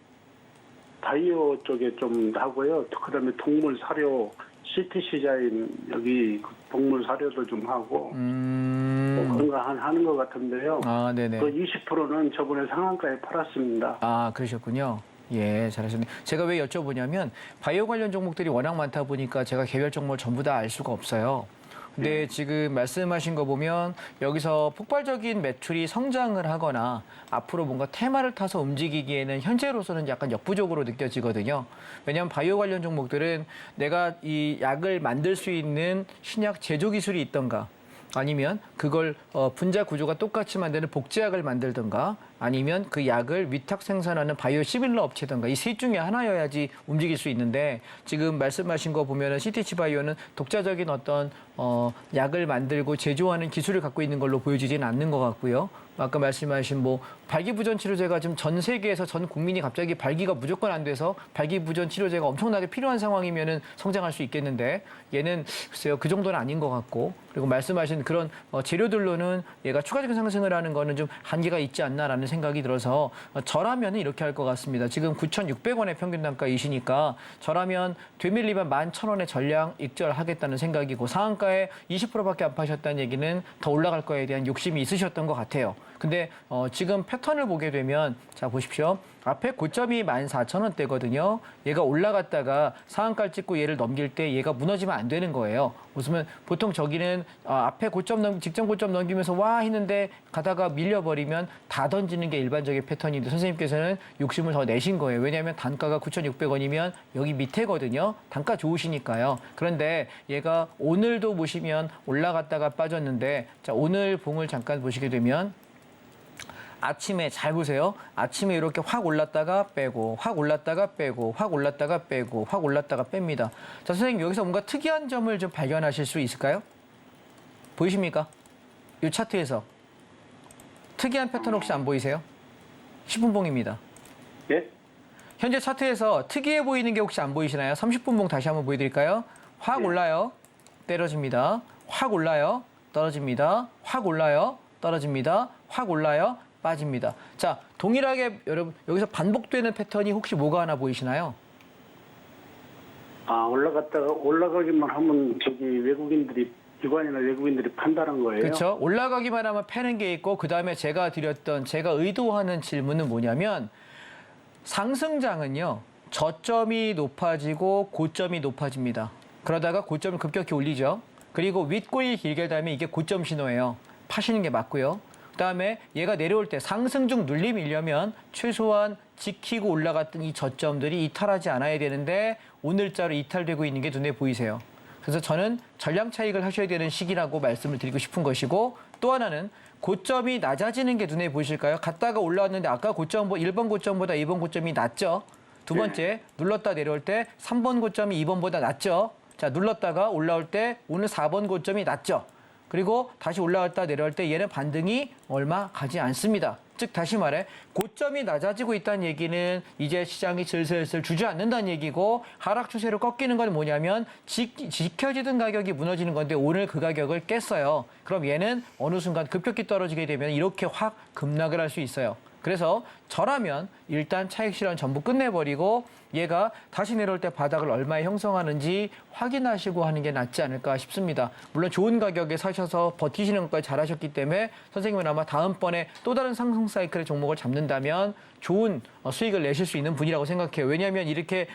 바이오 쪽에 좀 하고요. 그다음에 동물 사료 CTC자인 여기 그 동물 사료도 좀 하고 그런 거 하는 것 같은데요. 아, 네네. 그 20%는 저번에 상한가에 팔았습니다. 아, 그러셨군요. 예, 잘하셨네요. 제가 왜 여쭤보냐면 바이오 관련 종목들이 워낙 많다 보니까 제가 개별 종목을 전부 다 알 수가 없어요. 근데 지금 말씀하신 거 보면 여기서 폭발적인 매출이 성장을 하거나 앞으로 뭔가 테마를 타서 움직이기에는 현재로서는 약간 역부족으로 느껴지거든요. 왜냐하면 바이오 관련 종목들은 내가 이 약을 만들 수 있는 신약 제조 기술이 있던가 아니면 그걸 분자 구조가 똑같이 만드는 복제약을 만들던가 아니면 그 약을 위탁 생산하는 바이오 시밀러 업체던가 이 셋 중에 하나여야지 움직일 수 있는데 지금 말씀하신 거 보면은 CTC 바이오는 독자적인 어떤 약을 만들고 제조하는 기술을 갖고 있는 걸로 보여지지는 않는 것 같고요. 아까 말씀하신 뭐 발기부전 치료제가 지금 전 세계에서 전 국민이 갑자기 발기가 무조건 안 돼서 발기부전 치료제가 엄청나게 필요한 상황이면은 성장할 수 있겠는데 얘는 글쎄요 그 정도는 아닌 것 같고 그리고 말씀하신 그런 재료들로는 얘가 추가적인 상승을 하는 거는 좀 한계가 있지 않나라는 생각이 들어서 저라면 이렇게 할 것 같습니다. 지금 9,600원의 평균 단가이시니까 저라면 되밀리면 11,000원의 전량 익절하겠다는 생각이고 상한가에 20%밖에 안 파셨다는 얘기는 더 올라갈 거에 대한 욕심이 있으셨던 것 같아요. 근데 지금 패턴을 보게 되면 자 보십시오. 앞에 고점이 14,000원대거든요. 얘가 올라갔다가 상한가를 찍고 얘를 넘길 때 얘가 무너지면 안 되는 거예요. 웃으면 보통 저기는 앞에 고점 직전 고점 넘기면서 와 했는데 가다가 밀려버리면 다 던지는 게 일반적인 패턴인데 선생님께서는 욕심을 더 내신 거예요. 왜냐하면 단가가 9,600원이면 여기 밑에거든요. 단가 좋으시니까요. 그런데 얘가 오늘도 보시면 올라갔다가 빠졌는데 자 오늘 봉을 잠깐 보시게 되면 아침에 잘 보세요. 아침에 이렇게 확 올랐다가 빼고 확 올랐다가 빼고 확 올랐다가 빼고 확 올랐다가 뺍니다. 자, 선생님 여기서 뭔가 특이한 점을 좀 발견하실 수 있을까요? 보이십니까? 이 차트에서 특이한 패턴 혹시 안 보이세요? 10분봉입니다. 예? 현재 차트에서 특이해 보이는 게 혹시 안 보이시나요? 30분봉 다시 한번 보여드릴까요? 확 올라요. 떨어집니다. 확 올라요. 떨어집니다. 확 올라요. 떨어집니다. 확 올라요. 빠집니다. 자, 동일하게 여러분 여기서 반복되는 패턴이 혹시 뭐가 하나 보이시나요? 올라갔다가 올라가기만 하면 저기 외국인들이 기관이나 외국인들이 판단한 거예요. 그렇죠. 올라가기만 하면 패는 게 있고 그다음에 제가 의도하는 질문은 뭐냐면 상승장은요. 저점이 높아지고 고점이 높아집니다. 그러다가 고점을 급격히 올리죠. 그리고 윗꼬리 길게 달면 이게 고점 신호예요. 파시는 게 맞고요. 그다음에 얘가 내려올 때 상승 중 눌림이려면 최소한 지키고 올라갔던 이 저점들이 이탈하지 않아야 되는데 오늘자로 이탈되고 있는 게 눈에 보이세요. 그래서 저는 전량 차익을 하셔야 되는 시기라고 말씀을 드리고 싶은 것이고 또 하나는 고점이 낮아지는 게 눈에 보이실까요? 갔다가 올라왔는데 아까 1번 고점보다 2번 고점이 낮죠. 두 번째, 눌렀다 내려올 때 3번 고점이 2번보다 낮죠. 자, 눌렀다가 올라올 때 오늘 4번 고점이 낮죠. 그리고 다시 올라갔다 내려올 때 얘는 반등이 얼마 가지 않습니다. 즉 다시 말해 고점이 낮아지고 있다는 얘기는 이제 시장이 슬슬 주저앉는다는 얘기고 하락 추세로 꺾이는 건 뭐냐면 지켜지던 가격이 무너지는 건데 오늘 그 가격을 깼어요. 그럼 얘는 어느 순간 급격히 떨어지게 되면 이렇게 확 급락을 할 수 있어요. 그래서 저라면 일단 차익 실현 전부 끝내버리고 얘가 다시 내려올 때 바닥을 얼마에 형성하는지 확인하시고 하는 게 낫지 않을까 싶습니다. 물론 좋은 가격에 사셔서 버티시는 것까지 잘하셨기 때문에 선생님은 아마 다음번에 또 다른 상승 사이클의 종목을 잡는다면 좋은 수익을 내실 수 있는 분이라고 생각해요. 왜냐하면 이렇게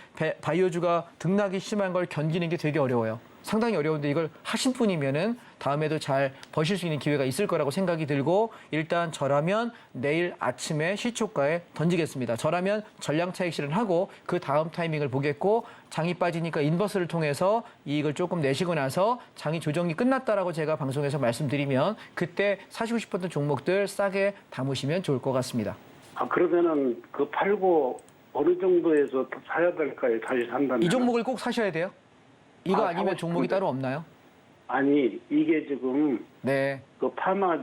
바이오주가 등락이 심한 걸 견디는 게 되게 어려워요. 상당히 어려운데 이걸 하신 분이면은 다음에도 잘 버실 수 있는 기회가 있을 거라고 생각이 들고 일단 저라면 내일 아침에 시초가에 던지겠습니다. 저라면 전량 차익 실현하고 그 다음 타이밍을 보겠고 장이 빠지니까 인버스를 통해서 이익을 조금 내시고 나서 장이 조정이 끝났다라고 제가 방송에서 말씀드리면 그때 사시고 싶었던 종목들 싸게 담으시면 좋을 것 같습니다. 아, 그러면은 그 팔고 어느 정도에서 사야 될까요? 다시 산다면. 이 종목을 꼭 사셔야 돼요? 이거 아, 아니면 종목이 따로 없나요? 아니, 이게 지금 네. 그 파마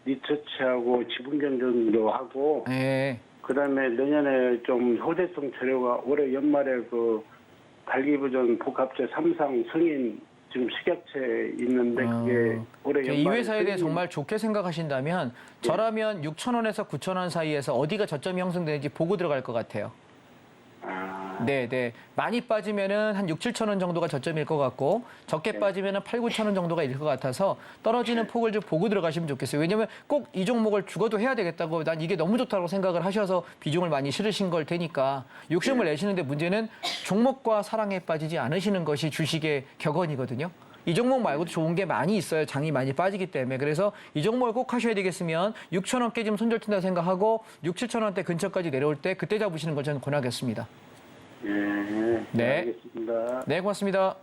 리서치하고 지분 경쟁도 하고 네. 그다음에 내년에 좀 효대성 재료가 올해 연말에 그 발기부전 복합제 3상 승인 지금 식약처에 있는데 그게 올해 연말에 이 회사에 대해 승인- 정말 좋게 생각하신다면 저라면 6,000원에서 9,000원 사이에서 어디가 저점이 형성되는지 보고 들어갈 것 같아요. 네. 많이 빠지면은 한 6, 7천 원 정도가 저점일 것 같고 적게 빠지면은 8, 9천 원 정도가 일 것 같아서 떨어지는 폭을 좀 보고 들어가시면 좋겠어요. 왜냐면 꼭 이 종목을 죽어도 해야 되겠다고 난 이게 너무 좋다고 생각을 하셔서 비중을 많이 실으신 걸 테니까 욕심을 내시는데 문제는 종목과 사랑에 빠지지 않으시는 것이 주식의 격언이거든요. 이 종목 말고도 좋은 게 많이 있어요. 장이 많이 빠지기 때문에. 그래서 이 종목을 꼭 하셔야 되겠으면 6,000원 깨지면 손절 튄다고 생각하고 6, 7,000원대 근처까지 내려올 때 그때 잡으시는 걸 저는 권하겠습니다. 네, 알겠습니다. 네, 고맙습니다.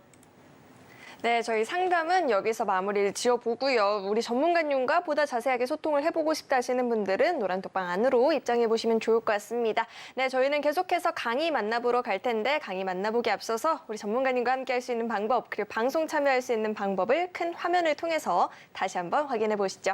네, 저희 상담은 여기서 마무리를 지어보고요. 우리 전문가님과 보다 자세하게 소통을 해보고 싶다 하시는 분들은 노란톡방 안으로 입장해 보시면 좋을 것 같습니다. 네, 저희는 계속해서 강의 만나보러 갈 텐데 강의 만나보기 앞서서 우리 전문가님과 함께 할 수 있는 방법 그리고 방송 참여할 수 있는 방법을 큰 화면을 통해서 다시 한번 확인해 보시죠.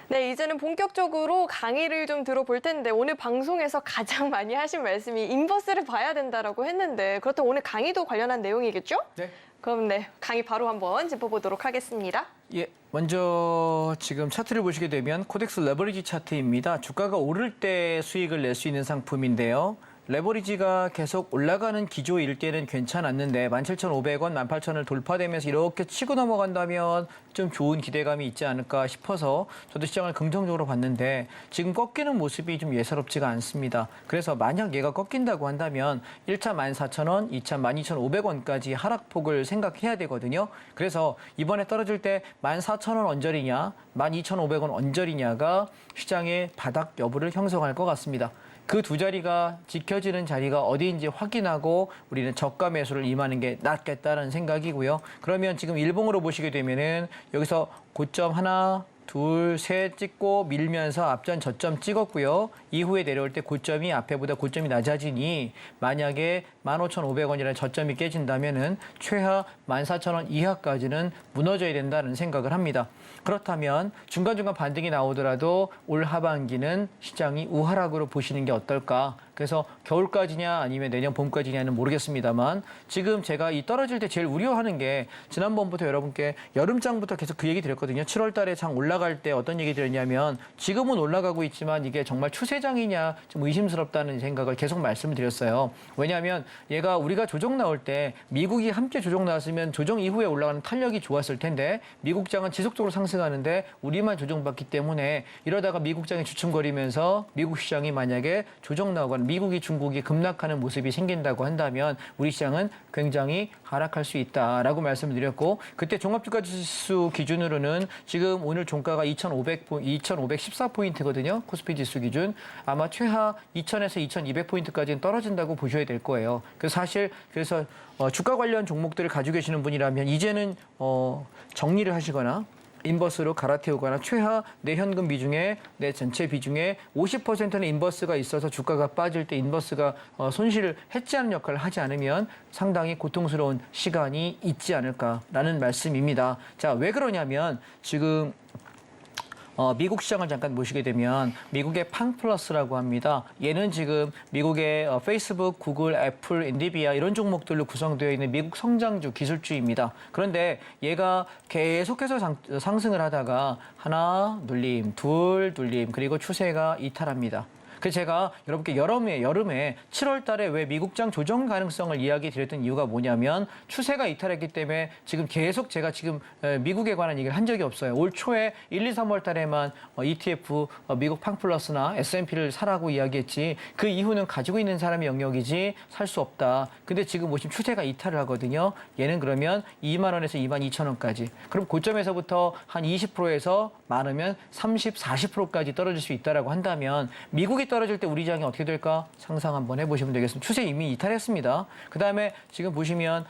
네, 이제는 본격적으로 강의를 좀 들어볼 텐데 오늘 방송에서 가장 많이 하신 말씀이 인버스를 봐야 된다라고 했는데 그렇다면 오늘 강의도 관련한 내용이겠죠? 네. 그럼 네, 강의 바로 한번 짚어보도록 하겠습니다. 예, 먼저 지금 차트를 보시게 되면 코덱스 레버리지 차트입니다. 주가가 오를 때 수익을 낼 수 있는 상품인데요. 레버리지가 계속 올라가는 기조일 때는 괜찮았는데 17,500원, 18,000원을 돌파되면서 이렇게 치고 넘어간다면 좀 좋은 기대감이 있지 않을까 싶어서 저도 시장을 긍정적으로 봤는데 지금 꺾이는 모습이 좀 예사롭지가 않습니다. 그래서 만약 얘가 꺾인다고 한다면 1차 14,000원, 2차 12,500원까지 하락폭을 생각해야 되거든요. 그래서 이번에 떨어질 때 14,000원 언저리냐, 12,500원 언저리냐가 시장의 바닥 여부를 형성할 것 같습니다. 그 두 자리가 지켜지는 자리가 어디인지 확인하고 우리는 저가 매수를 임하는 게 낫겠다는 생각이고요. 그러면 지금 일봉으로 보시게 되면은 여기서 고점 하나, 둘, 셋 찍고 밀면서 앞전 저점 찍었고요. 이후에 내려올 때 고점이 앞에보다 고점이 낮아지니 만약에 15,500원이라는 저점이 깨진다면은 최하 14,000원 이하까지는 무너져야 된다는 생각을 합니다. 그렇다면 중간중간 반등이 나오더라도 올 하반기는 시장이 우하락으로 보시는 게 어떨까? 그래서 겨울까지냐 아니면 내년 봄까지냐는 모르겠습니다만 지금 제가 이 떨어질 때 제일 우려하는 게 지난번부터 여러분께 여름장부터 계속 그 얘기 드렸거든요. 7월 달에 장 올라갈 때 어떤 얘기 드렸냐면 지금은 올라가고 있지만 이게 정말 추세장이냐 좀 의심스럽다는 생각을 계속 말씀을 드렸어요. 왜냐하면 얘가 우리가 조정 나올 때 미국이 함께 조정 나왔으면 조정 이후에 올라가는 탄력이 좋았을 텐데 미국장은 지속적으로 상승하는데 우리만 조정받기 때문에 이러다가 미국장이 주춤거리면서 미국 시장이 만약에 조정 나오거나 미국이 중국이 급락하는 모습이 생긴다고 한다면 우리 시장은 굉장히 하락할 수 있다라고 말씀을 드렸고 그때 종합주가지수 기준으로는 지금 오늘 종가가 2,514포인트거든요. 코스피 지수 기준. 아마 최하 2,000에서 2,200포인트까지는 떨어진다고 보셔야 될 거예요. 그래서 그래서 주가 관련 종목들을 가지고 계시는 분이라면 이제는 정리를 하시거나 인버스로 갈아태우거나 최하 내 현금 비중에 내 전체 비중에 50%는 인버스가 있어서 주가가 빠질 때 인버스가 손실을 해지하는 역할을 하지 않으면 상당히 고통스러운 시간이 있지 않을까라는 말씀입니다. 자, 왜 그러냐면 지금 미국 시장을 잠깐 보시게 되면 미국의 팡플러스라고 합니다. 얘는 지금 미국의 페이스북, 구글, 애플, 엔비디아 이런 종목들로 구성되어 있는 미국 성장주 기술주입니다. 그런데 얘가 계속해서 상승을 하다가 하나 눌림, 둘 눌림, 그리고 추세가 이탈합니다. 그래서 제가 여러분께 여름에 7월 달에 왜 미국장 조정 가능성을 이야기 드렸던 이유가 뭐냐면 추세가 이탈했기 때문에 지금 계속 제가 지금 미국에 관한 얘기를 한 적이 없어요. 올 초에 1, 2, 3월 달에만 ETF 미국 팡플러스나 S&P를 사라고 이야기했지 그 이후는 가지고 있는 사람의 영역이지 살 수 없다. 근데 지금 보시면 추세가 이탈을 하거든요. 얘는 그러면 2만 원에서 2만 2천 원까지. 그럼 고점에서부터 한 20%에서 많으면 30, 40%까지 떨어질 수 있다라고 한다면 미국이 떨어질 때 우리 장이 어떻게 될까 상상 한번 해보시면 되겠습니다. 추세 이미 이탈했습니다. 그다음에 지금 보시면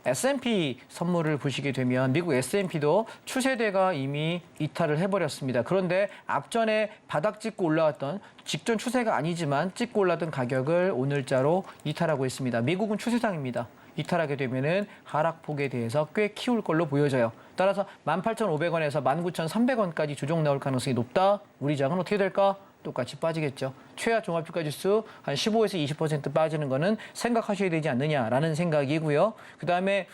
S&P 선물을 보시게 되면 미국 S&P도 추세대가 이미 이탈을 해버렸습니다. 그런데 앞전에 바닥 찍고 올라왔던 직전 추세가 아니지만 찍고 올랐던 가격을 오늘자로 이탈하고 있습니다. 미국은 추세장입니다. 이탈하게 되면은 하락폭에 대해서 꽤 키울 걸로 보여져요. 따라서 18,500원에서 19,300원까지 조정 나올 가능성이 높다. 우리 장은 어떻게 될까? 똑같이 빠지겠죠. 최하 종합주가지수 한 15에서 20% 빠지는 거는 생각하셔야 되지 않느냐라는 생각이고요. 그다음에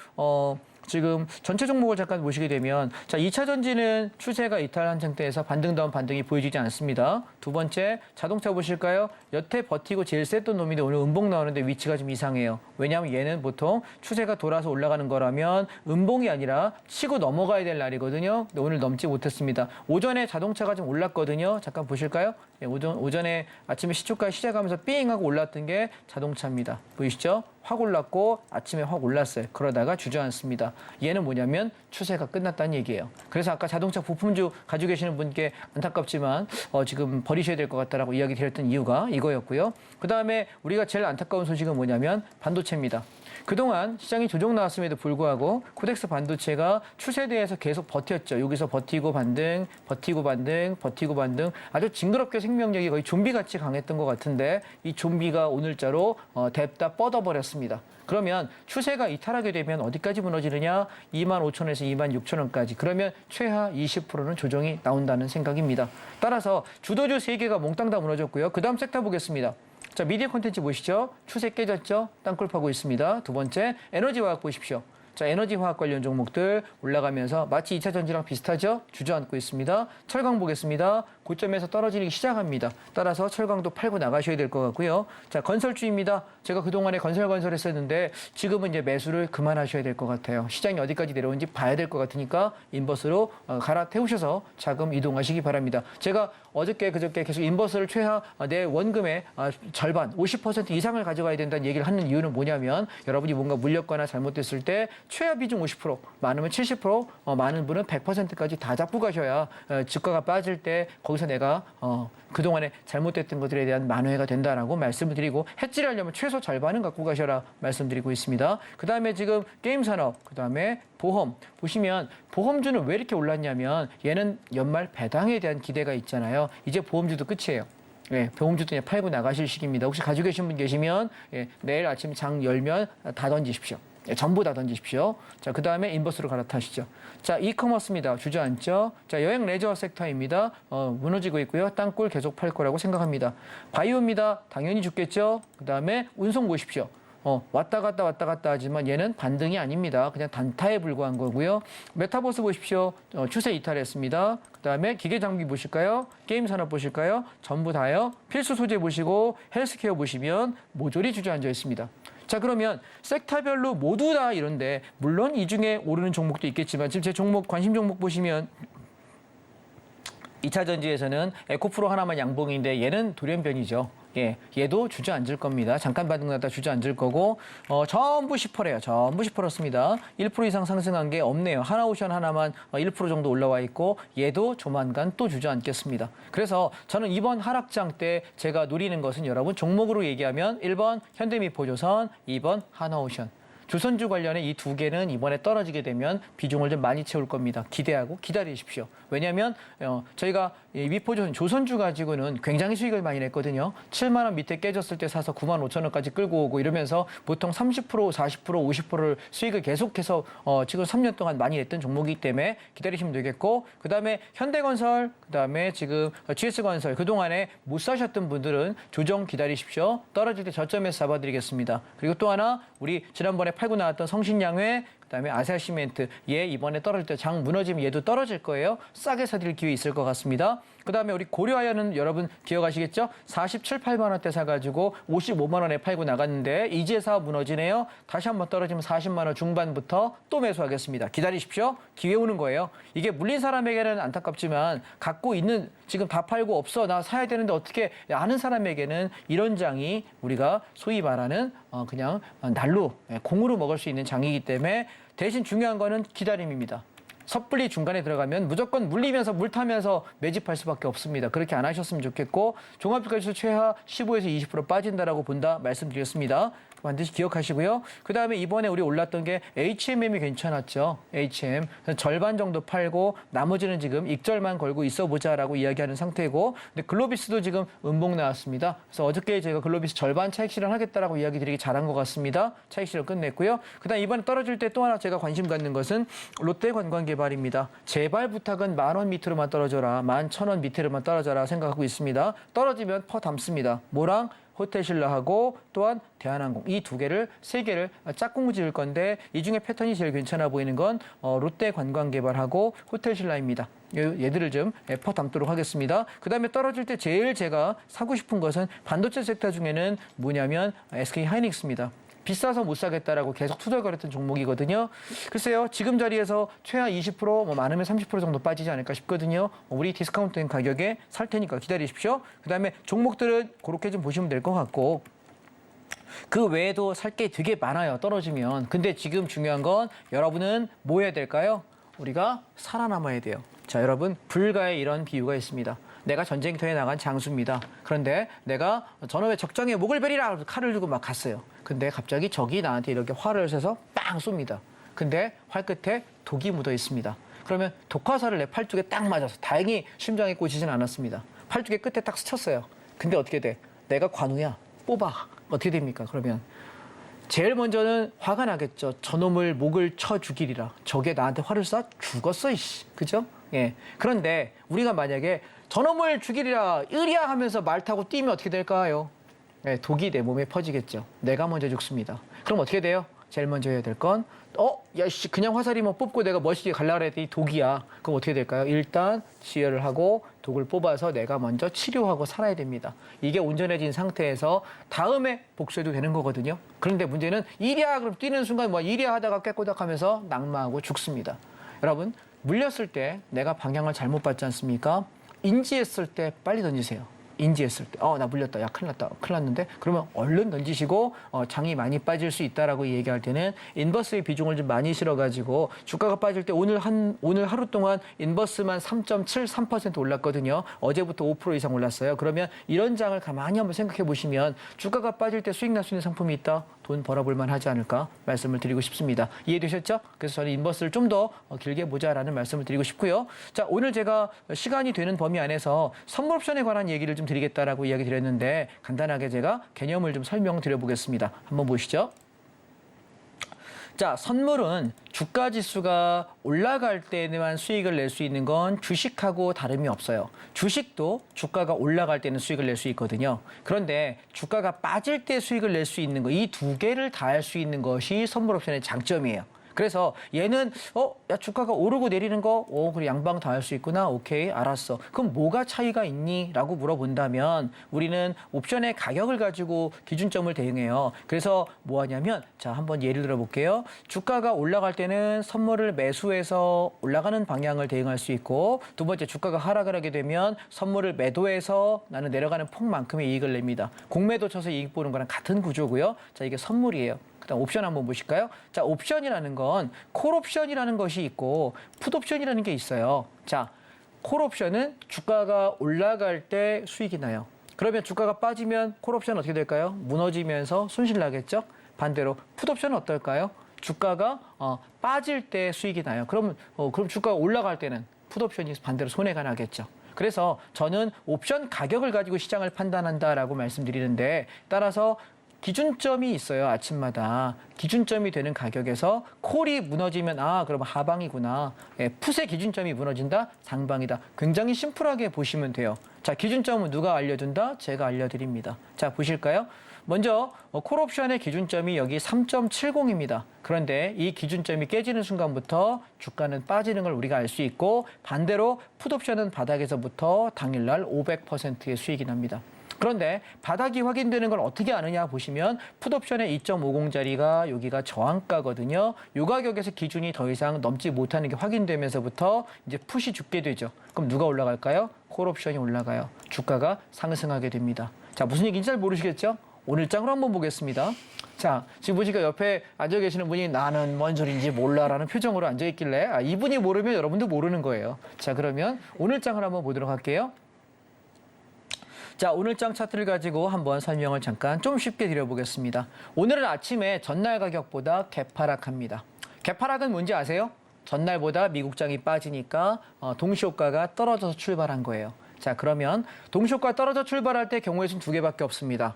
지금 전체 종목을 잠깐 보시게 되면 자 2차 전지는 추세가 이탈한 상태에서 반등다운 반등이 보여지지 않습니다. 두 번째 자동차 보실까요? 여태 버티고 제일 셌던 놈인데 오늘 음봉 나오는데 위치가 좀 이상해요. 왜냐하면 얘는 보통 추세가 돌아서 올라가는 거라면 음봉이 아니라 치고 넘어가야 될 날이거든요. 근데 오늘 넘지 못했습니다. 오전에 자동차가 좀 올랐거든요. 잠깐 보실까요? 네, 오전에 아침에 시초가 시작하면서 삥하고 올랐던 게 자동차입니다. 보이시죠? 확 올랐고 아침에 확 올랐어요. 그러다가 주저앉습니다. 얘는 뭐냐면 추세가 끝났다는 얘기예요. 그래서 아까 자동차 부품주 가지고 계시는 분께 안타깝지만 지금 버리셔야 될 것 같다라고 이야기 드렸던 이유가 이거였고요. 그다음에 우리가 제일 안타까운 소식은 뭐냐면 반도체입니다. 그동안 시장이 조정 나왔음에도 불구하고 코덱스 반도체가 추세대에서 계속 버텼죠. 여기서 버티고 반등, 버티고 반등, 버티고 반등. 아주 징그럽게 생명력이 거의 좀비같이 강했던 것 같은데 이 좀비가 오늘자로 뎁다 뻗어버렸습니다. 그러면 추세가 이탈하게 되면 어디까지 무너지느냐? 25,000원에서 26,000원까지. 그러면 최하 20%는 조정이 나온다는 생각입니다. 따라서 주도주 3개가 몽땅 다 무너졌고요. 그 다음 섹터 보겠습니다. 자, 미디어 콘텐츠 보시죠. 추세 깨졌죠? 땅굴 파고 있습니다. 두 번째, 에너지화학 보십시오. 자, 에너지화학 관련 종목들 올라가면서 마치 2차 전지랑 비슷하죠? 주저앉고 있습니다. 철강 보겠습니다. 고점에서 떨어지기 시작합니다. 따라서 철강도 팔고 나가셔야 될 것 같고요. 자, 건설주입니다. 제가 그동안에 건설 했었는데 지금은 이제 매수를 그만하셔야 될 것 같아요. 시장이 어디까지 내려오는지 봐야 될 것 같으니까 인버스로 갈아태우셔서 자금 이동하시기 바랍니다. 제가 어저께 그저께 계속 인버스를 최하 내 원금의 절반 50% 이상을 가져가야 된다는 얘기를 하는 이유는 뭐냐면 여러분이 뭔가 물렸거나 잘못됐을 때 최하 비중 50%, 많으면 70%, 많은 분은 100%까지 다 잡고 가셔야 주가가 빠질 때 거기서 내가 그동안에 잘못됐던 것들에 대한 만회가 된다라고 말씀을 드리고, 해지하려면 최소 절반은 갖고 가셔라 말씀드리고 있습니다. 그다음에 지금 게임 산업, 그다음에 보험 보시면 보험주는 왜 이렇게 올랐냐면 얘는 연말 배당에 대한 기대가 있잖아요. 이제 보험주도 끝이에요. 예, 보험주도 그냥 팔고 나가실 시기입니다. 혹시 가지고 계신 분 계시면 내일 아침 장 열면 다 던지십시오. 전부 다 던지십시오. 자, 그 다음에 인버스로 갈아타시죠. 자, 이커머스입니다. 주저앉죠. 자, 여행 레저 섹터입니다. 무너지고 있고요. 땅굴 계속 팔 거라고 생각합니다. 바이오입니다. 당연히 죽겠죠. 그 다음에 운송 보십시오. 왔다 갔다 하지만 얘는 반등이 아닙니다. 그냥 단타에 불과한 거고요. 메타버스 보십시오. 추세 이탈했습니다. 그다음에 기계 장비 보실까요? 게임 산업 보실까요? 전부 다요. 필수 소재 보시고 헬스케어 보시면 모조리 주저앉아 있습니다. 자, 그러면 섹터별로 모두 다 이런데, 물론 이 중에 오르는 종목도 있겠지만 지금 제 종목 관심 종목 보시면 2차 전지에서는 에코프로 하나만 양봉인데 얘는 돌연변이죠. 예, 얘도 주저앉을 겁니다. 잠깐 반등났다 주저앉을 거고, 전부 10%래요. 전부 10%습니다. 1% 이상 상승한 게 없네요. 하나오션 하나만 1% 정도 올라와 있고, 얘도 조만간 또 주저앉겠습니다. 그래서 저는 이번 하락장 때 제가 노리는 것은, 여러분 종목으로 얘기하면 1번 현대미포조선, 2번 하나오션. 조선주 관련해 이 두 개는 이번에 떨어지게 되면 비중을 좀 많이 채울 겁니다. 기대하고 기다리십시오. 왜냐하면 저희가 미포조선 조선주 가지고는 굉장히 수익을 많이 냈거든요. 7만 원 밑에 깨졌을 때 사서 9만 5천 원까지 끌고 오고 이러면서 보통 30%, 40%, 50%를 수익을 계속해서 지금 3년 동안 많이 냈던 종목이기 때문에 기다리시면 되겠고, 그다음에 현대건설, 그다음에 지금 GS건설 그동안에 못 사셨던 분들은 조정 기다리십시오. 떨어질 때 저점에서 잡아드리겠습니다. 그리고 또 하나, 우리 지난번에 팔고 나왔던 성신양회, 그다음에 아세아시멘트, 얘 이번에 떨어질 때 장 무너지면 얘도 떨어질 거예요. 싸게 사드릴 기회 있을 것 같습니다. 그다음에 우리 고려아연은 여러분 기억하시겠죠? 47, 8만 원대 사가지고 55만 원에 팔고 나갔는데 이제 사업 무너지네요. 다시 한번 떨어지면 40만 원 중반부터 또 매수하겠습니다. 기다리십시오. 기회 오는 거예요. 이게 물린 사람에게는 안타깝지만 갖고 있는, 지금 다 팔고 없어, 나 사야 되는데 어떻게, 아는 사람에게는 이런 장이 우리가 소위 말하는 그냥 날로, 공으로 먹을 수 있는 장이기 때문에, 대신 중요한 거는 기다림입니다. 섣불리 중간에 들어가면 무조건 물리면서 물 타면서 매집할 수밖에 없습니다. 그렇게 안 하셨으면 좋겠고, 종합주가지수 최하 15에서 20% 빠진다라고 본다 말씀드렸습니다. 반드시 기억하시고요. 그다음에 이번에 우리 올랐던 게 HMM이 괜찮았죠. HM. 절반 정도 팔고 나머지는 지금 익절만 걸고 있어보자라고 이야기하는 상태고, 근데 글로비스도 지금 음봉 나왔습니다. 그래서 어저께 제가 글로비스 절반 차익 실현하겠다라고 이야기 드리기 잘한 것 같습니다. 차익 실현 끝냈고요. 그다음 이번에 떨어질 때 또 하나 제가 관심 갖는 것은 롯데관광개발입니다. 제발 부탁은 10,000원 밑으로만 떨어져라. 11,000원 밑으로만 떨어져라 생각하고 있습니다. 떨어지면 퍼 담습니다. 뭐랑? 호텔신라하고 또한 대한항공, 이 두 개를, 세 개를 짝꿍 지을 건데, 이 중에 패턴이 제일 괜찮아 보이는 건 롯데관광개발하고 호텔신라입니다. 얘들을 좀 퍼 담도록 하겠습니다. 그다음에 떨어질 때 제일 제가 사고 싶은 것은 반도체 섹터 중에는 뭐냐면 SK하이닉스입니다. 비싸서 못 사겠다라고 계속 투덜거렸던 종목이거든요. 글쎄요, 지금 자리에서 최하 20%, 뭐 많으면 30% 정도 빠지지 않을까 싶거든요. 우리 디스카운트된 가격에 살 테니까 기다리십시오. 그다음에 종목들은 그렇게 좀 보시면 될 것 같고, 그 외에도 살 게 되게 많아요, 떨어지면. 근데 지금 중요한 건 여러분은 뭐 해야 될까요? 우리가 살아남아야 돼요. 자, 여러분, 불가의 이런 비유가 있습니다. 내가 전쟁터에 나간 장수입니다. 그런데 내가 저놈의 적장에 목을 베리라 칼을 들고 막 갔어요. 근데 갑자기 적이 나한테 이렇게 활을 쏴서 빵 쏩니다. 근데 활 끝에 독이 묻어 있습니다. 그러면 독화살을 내 팔뚝에 딱 맞아서, 다행히 심장에 꽂히진 않았습니다. 팔뚝에 끝에 딱 스쳤어요. 근데 어떻게 돼? 내가 관우야. 뽑아. 어떻게 됩니까? 그러면 제일 먼저는 화가 나겠죠. 저놈을 목을 쳐 죽이리라. 저게 나한테 활을 쏴? 죽었어, 이씨. 그죠? 예. 그런데 우리가 만약에 저놈을 죽이리라, 으랴 하면서 말 타고 뛰면 어떻게 될까요? 예, 독이 내 몸에 퍼지겠죠. 내가 먼저 죽습니다. 그럼 어떻게 돼요? 제일 먼저 해야 될 건, 야, 씨, 그냥 화살이면 뽑고 내가 멋있게 가려고 했더니 독이야. 그럼 어떻게 될까요? 일단 지혈을 하고 독을 뽑아서 내가 먼저 치료하고 살아야 됩니다. 이게 온전해진 상태에서 다음에 복수해도 되는 거거든요. 그런데 문제는 이랴, 그럼 뛰는 순간 뭐 이랴 하다가 깨꼬닥하면서 낙마하고 죽습니다. 여러분, 물렸을 때 내가 방향을 잘못 봤지 않습니까? 인지했을 때 빨리 던지세요. 인지했을 때, 나 물렸다, 야 큰일 났다, 큰일 났는데, 그러면 얼른 던지시고 장이 많이 빠질 수 있다라고 얘기할 때는 인버스의 비중을 좀 많이 실어가지고 주가가 빠질 때 오늘 하루 동안 인버스만 3.73% 올랐거든요. 어제부터 5% 이상 올랐어요. 그러면 이런 장을 가만히 한번 생각해 보시면 주가가 빠질 때 수익 날 수 있는 상품이 있다, 돈 벌어볼만 하지 않을까 말씀을 드리고 싶습니다. 이해되셨죠? 그래서 저는 인버스를 좀 더 길게 보자라는 말씀을 드리고 싶고요. 자, 오늘 제가 시간이 되는 범위 안에서 선물 옵션에 관한 얘기를 좀 드리겠다라고 이야기 드렸는데 간단하게 제가 개념을 좀 설명드려보겠습니다. 한번 보시죠. 자, 선물은 주가 지수가 올라갈 때만 수익을 낼 수 있는 건 주식하고 다름이 없어요. 주식도 주가가 올라갈 때는 수익을 낼 수 있거든요. 그런데 주가가 빠질 때 수익을 낼 수 있는 거, 이 두 개를 다 할 수 있는 것이 선물 옵션의 장점이에요. 그래서 얘는 야 주가가 오르고 내리는 거 그래 양방 다 할 수 있구나. 오케이, 알았어. 그럼 뭐가 차이가 있니? 라고 물어본다면 우리는 옵션의 가격을 가지고 기준점을 대응해요. 그래서 뭐 하냐면 자, 한번 예를 들어 볼게요. 주가가 올라갈 때는 선물을 매수해서 올라가는 방향을 대응할 수 있고, 두 번째 주가가 하락을 하게 되면 선물을 매도해서 나는 내려가는 폭만큼의 이익을 냅니다. 공매도 쳐서 이익 보는 거랑 같은 구조고요. 자, 이게 선물이에요. 그다음 옵션 한번 보실까요? 자, 옵션이라는 건 콜옵션이라는 것이 있고 풋옵션이라는 게 있어요. 자, 콜옵션은 주가가 올라갈 때 수익이 나요. 그러면 주가가 빠지면 콜옵션은 어떻게 될까요? 무너지면서 손실 나겠죠? 반대로 풋옵션은 어떨까요? 주가가 빠질 때 수익이 나요. 그럼 주가가 올라갈 때는 풋옵션이 반대로 손해가 나겠죠. 그래서 저는 옵션 가격을 가지고 시장을 판단한다라고 말씀드리는데, 따라서 기준점이 있어요. 아침마다 기준점이 되는 가격에서 콜이 무너지면 그럼 하방이구나. 풋의 기준점이 무너진다, 상방이다. 굉장히 심플하게 보시면 돼요. 자, 기준점은 누가 알려준다? 제가 알려드립니다. 자, 보실까요? 먼저 콜옵션의 기준점이 여기 3.70입니다. 그런데 이 기준점이 깨지는 순간부터 주가는 빠지는 걸 우리가 알 수 있고, 반대로 풋옵션은 바닥에서부터 당일날 500%의 수익이 납니다. 그런데 바닥이 확인되는 걸 어떻게 아느냐 보시면 풋옵션의 2.50짜리가 여기가 저항가거든요. 이 가격에서 기준이 더 이상 넘지 못하는 게 확인되면서부터 이제 풋이 죽게 되죠. 그럼 누가 올라갈까요? 콜옵션이 올라가요. 주가가 상승하게 됩니다. 자, 무슨 얘기인지 잘 모르시겠죠? 오늘 장으로 한번 보겠습니다. 자, 지금 보시니까 옆에 앉아 계시는 분이 나는 뭔 소리인지 몰라라는 표정으로 앉아 있길래 이분이 모르면 여러분도 모르는 거예요. 자, 그러면 오늘 장을 한번 보도록 할게요. 자, 오늘 장 차트를 가지고 한번 설명을 잠깐 좀 쉽게 드려보겠습니다. 오늘은 아침에 전날 가격보다 개파락합니다. 개파락은 뭔지 아세요? 전날보다 미국장이 빠지니까 동시효과가 떨어져서 출발한 거예요. 자, 그러면 동시효과 떨어져 출발할 때 경우의 수는 두 개밖에 없습니다.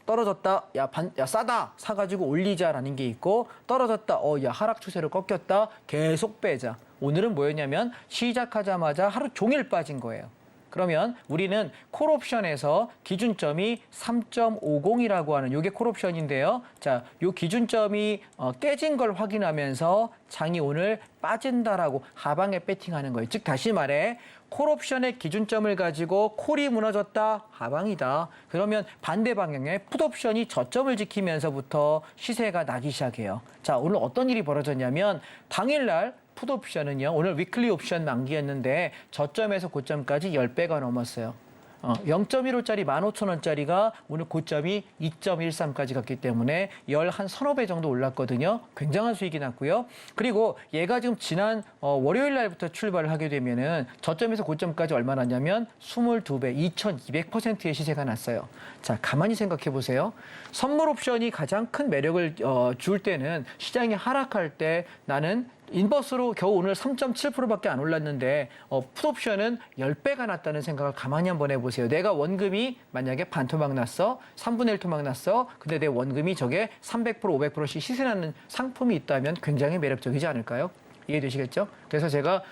떨어졌다. 야, 싸다. 사가지고 올리자라는 게 있고, 떨어졌다. 야, 하락 추세로 꺾였다. 계속 빼자. 오늘은 뭐였냐면 시작하자마자 하루 종일 빠진 거예요. 그러면 우리는 콜옵션에서 기준점이 3.50이라고 하는 요게 콜옵션인데요. 자, 요 기준점이 깨진 걸 확인하면서 장이 오늘 빠진다라고 하방에 배팅하는 거예요. 즉 다시 말해 콜옵션의 기준점을 가지고 콜이 무너졌다, 하방이다. 그러면 반대 방향에 풋옵션이 저점을 지키면서부터 시세가 나기 시작해요. 자, 오늘 어떤 일이 벌어졌냐면 당일날 풋옵션은요, 오늘 위클리 옵션 만기였는데 저점에서 고점까지 10배가 넘었어요. 0.15짜리 15,000원짜리가 오늘 고점이 2.13까지 갔기 때문에 한 서너 배 정도 올랐거든요. 굉장한 수익이 났고요. 그리고 얘가 지금 지난 월요일 날부터 출발을 하게 되면은 저점에서 고점까지 얼마 났냐면 22배, 2,200%의 시세가 났어요. 자, 가만히 생각해 보세요. 선물 옵션이 가장 큰 매력을 줄 때는 시장이 하락할 때 나는 인버스로 겨우 오늘 3.7%밖에 안 올랐는데 풋옵션은 10배가 났다는 생각을 가만히 한번 해보세요. 내가 원금이 만약에 반토막 났어, 3분의 1 토막 났어. 근데 내 원금이 저게 300%, 500%씩 시세나는 상품이 있다면 굉장히 매력적이지 않을까요? 이해되시겠죠? 그래서 제가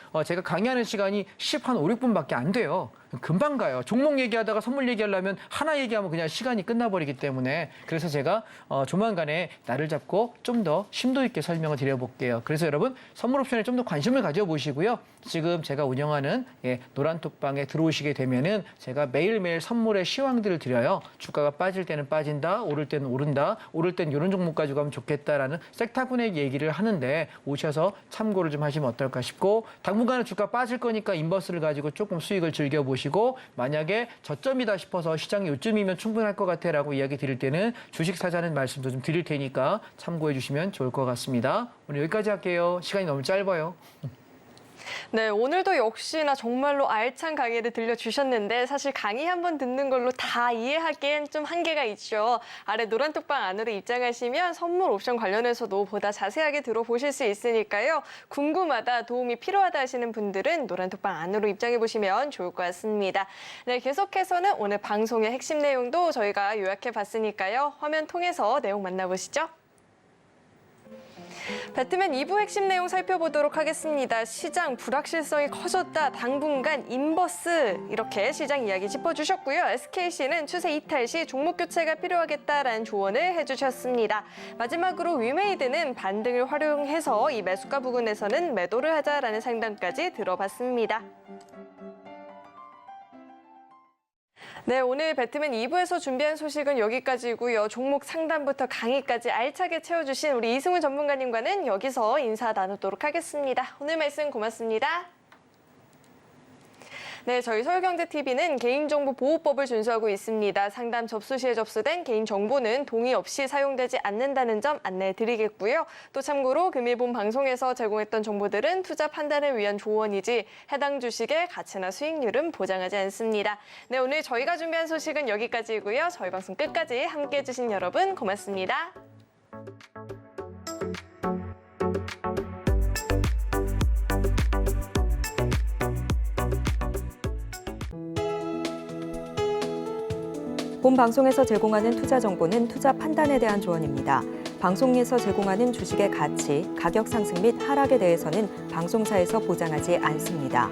강의하는 시간이 10한 5, 6분밖에 안 돼요. 금방 가요. 종목 얘기하다가 선물 얘기하려면 하나 얘기하면 그냥 시간이 끝나버리기 때문에, 그래서 제가 조만간에 날을 잡고 좀 더 심도 있게 설명을 드려볼게요. 그래서 여러분 선물 옵션에 좀 더 관심을 가져보시고요. 지금 제가 운영하는 노란톡방에 들어오시게 되면은 제가 매일매일 선물의 시황들을 드려요. 주가가 빠질 때는 빠진다, 오를 때는 오른다, 오를 때는 이런 종목 가지고 가면 좋겠다라는 섹타군의 얘기를 하는데 오셔서 참고를 좀 하시면 어떨까 마시고 당분간은 주가 빠질 거니까 인버스를 가지고 조금 수익을 즐겨보시고 만약에 저점이다 싶어서 시장이 요쯤이면 충분할 것 같아라고 이야기 드릴 때는 주식 사자는 말씀도 좀 드릴 테니까 참고해 주시면 좋을 것 같습니다. 오늘 여기까지 할게요. 시간이 너무 짧아요. 네, 오늘도 역시나 정말로 알찬 강의를 들려주셨는데 사실 강의 한번 듣는 걸로 다 이해하기엔 좀 한계가 있죠. 아래 노란톡방 안으로 입장하시면 선물 옵션 관련해서도 보다 자세하게 들어보실 수 있으니까요. 궁금하다, 도움이 필요하다 하시는 분들은 노란톡방 안으로 입장해보시면 좋을 것 같습니다. 네, 계속해서는 오늘 방송의 핵심 내용도 저희가 요약해봤으니까요. 화면 통해서 내용 만나보시죠. 배트맨 2부 핵심 내용 살펴보도록 하겠습니다. 시장 불확실성이 커졌다. 당분간 인버스 이렇게 시장 이야기 짚어주셨고요. SKC는 추세 이탈 시 종목 교체가 필요하겠다라는 조언을 해주셨습니다. 마지막으로 위메이드는 반등을 활용해서 이 매수가 부근에서는 매도를 하자라는 상담까지 들어봤습니다. 네, 오늘 배트맨 2부에서 준비한 소식은 여기까지고요. 종목 상담부터 강의까지 알차게 채워주신 우리 이승훈 전문가님과는 여기서 인사 나누도록 하겠습니다. 오늘 말씀 고맙습니다. 네, 저희 서울경제TV는 개인정보보호법을 준수하고 있습니다. 상담 접수 시에 접수된 개인정보는 동의 없이 사용되지 않는다는 점 안내해 드리겠고요. 또 참고로 금일본 방송에서 제공했던 정보들은 투자 판단을 위한 조언이지 해당 주식의 가치나 수익률은 보장하지 않습니다. 네, 오늘 저희가 준비한 소식은 여기까지고요. 저희 방송 끝까지 함께해 주신 여러분 고맙습니다. 본 방송에서 제공하는 투자 정보는 투자 판단에 대한 조언입니다. 방송에서 제공하는 주식의 가치, 가격 상승 및 하락에 대해서는 방송사에서 보장하지 않습니다.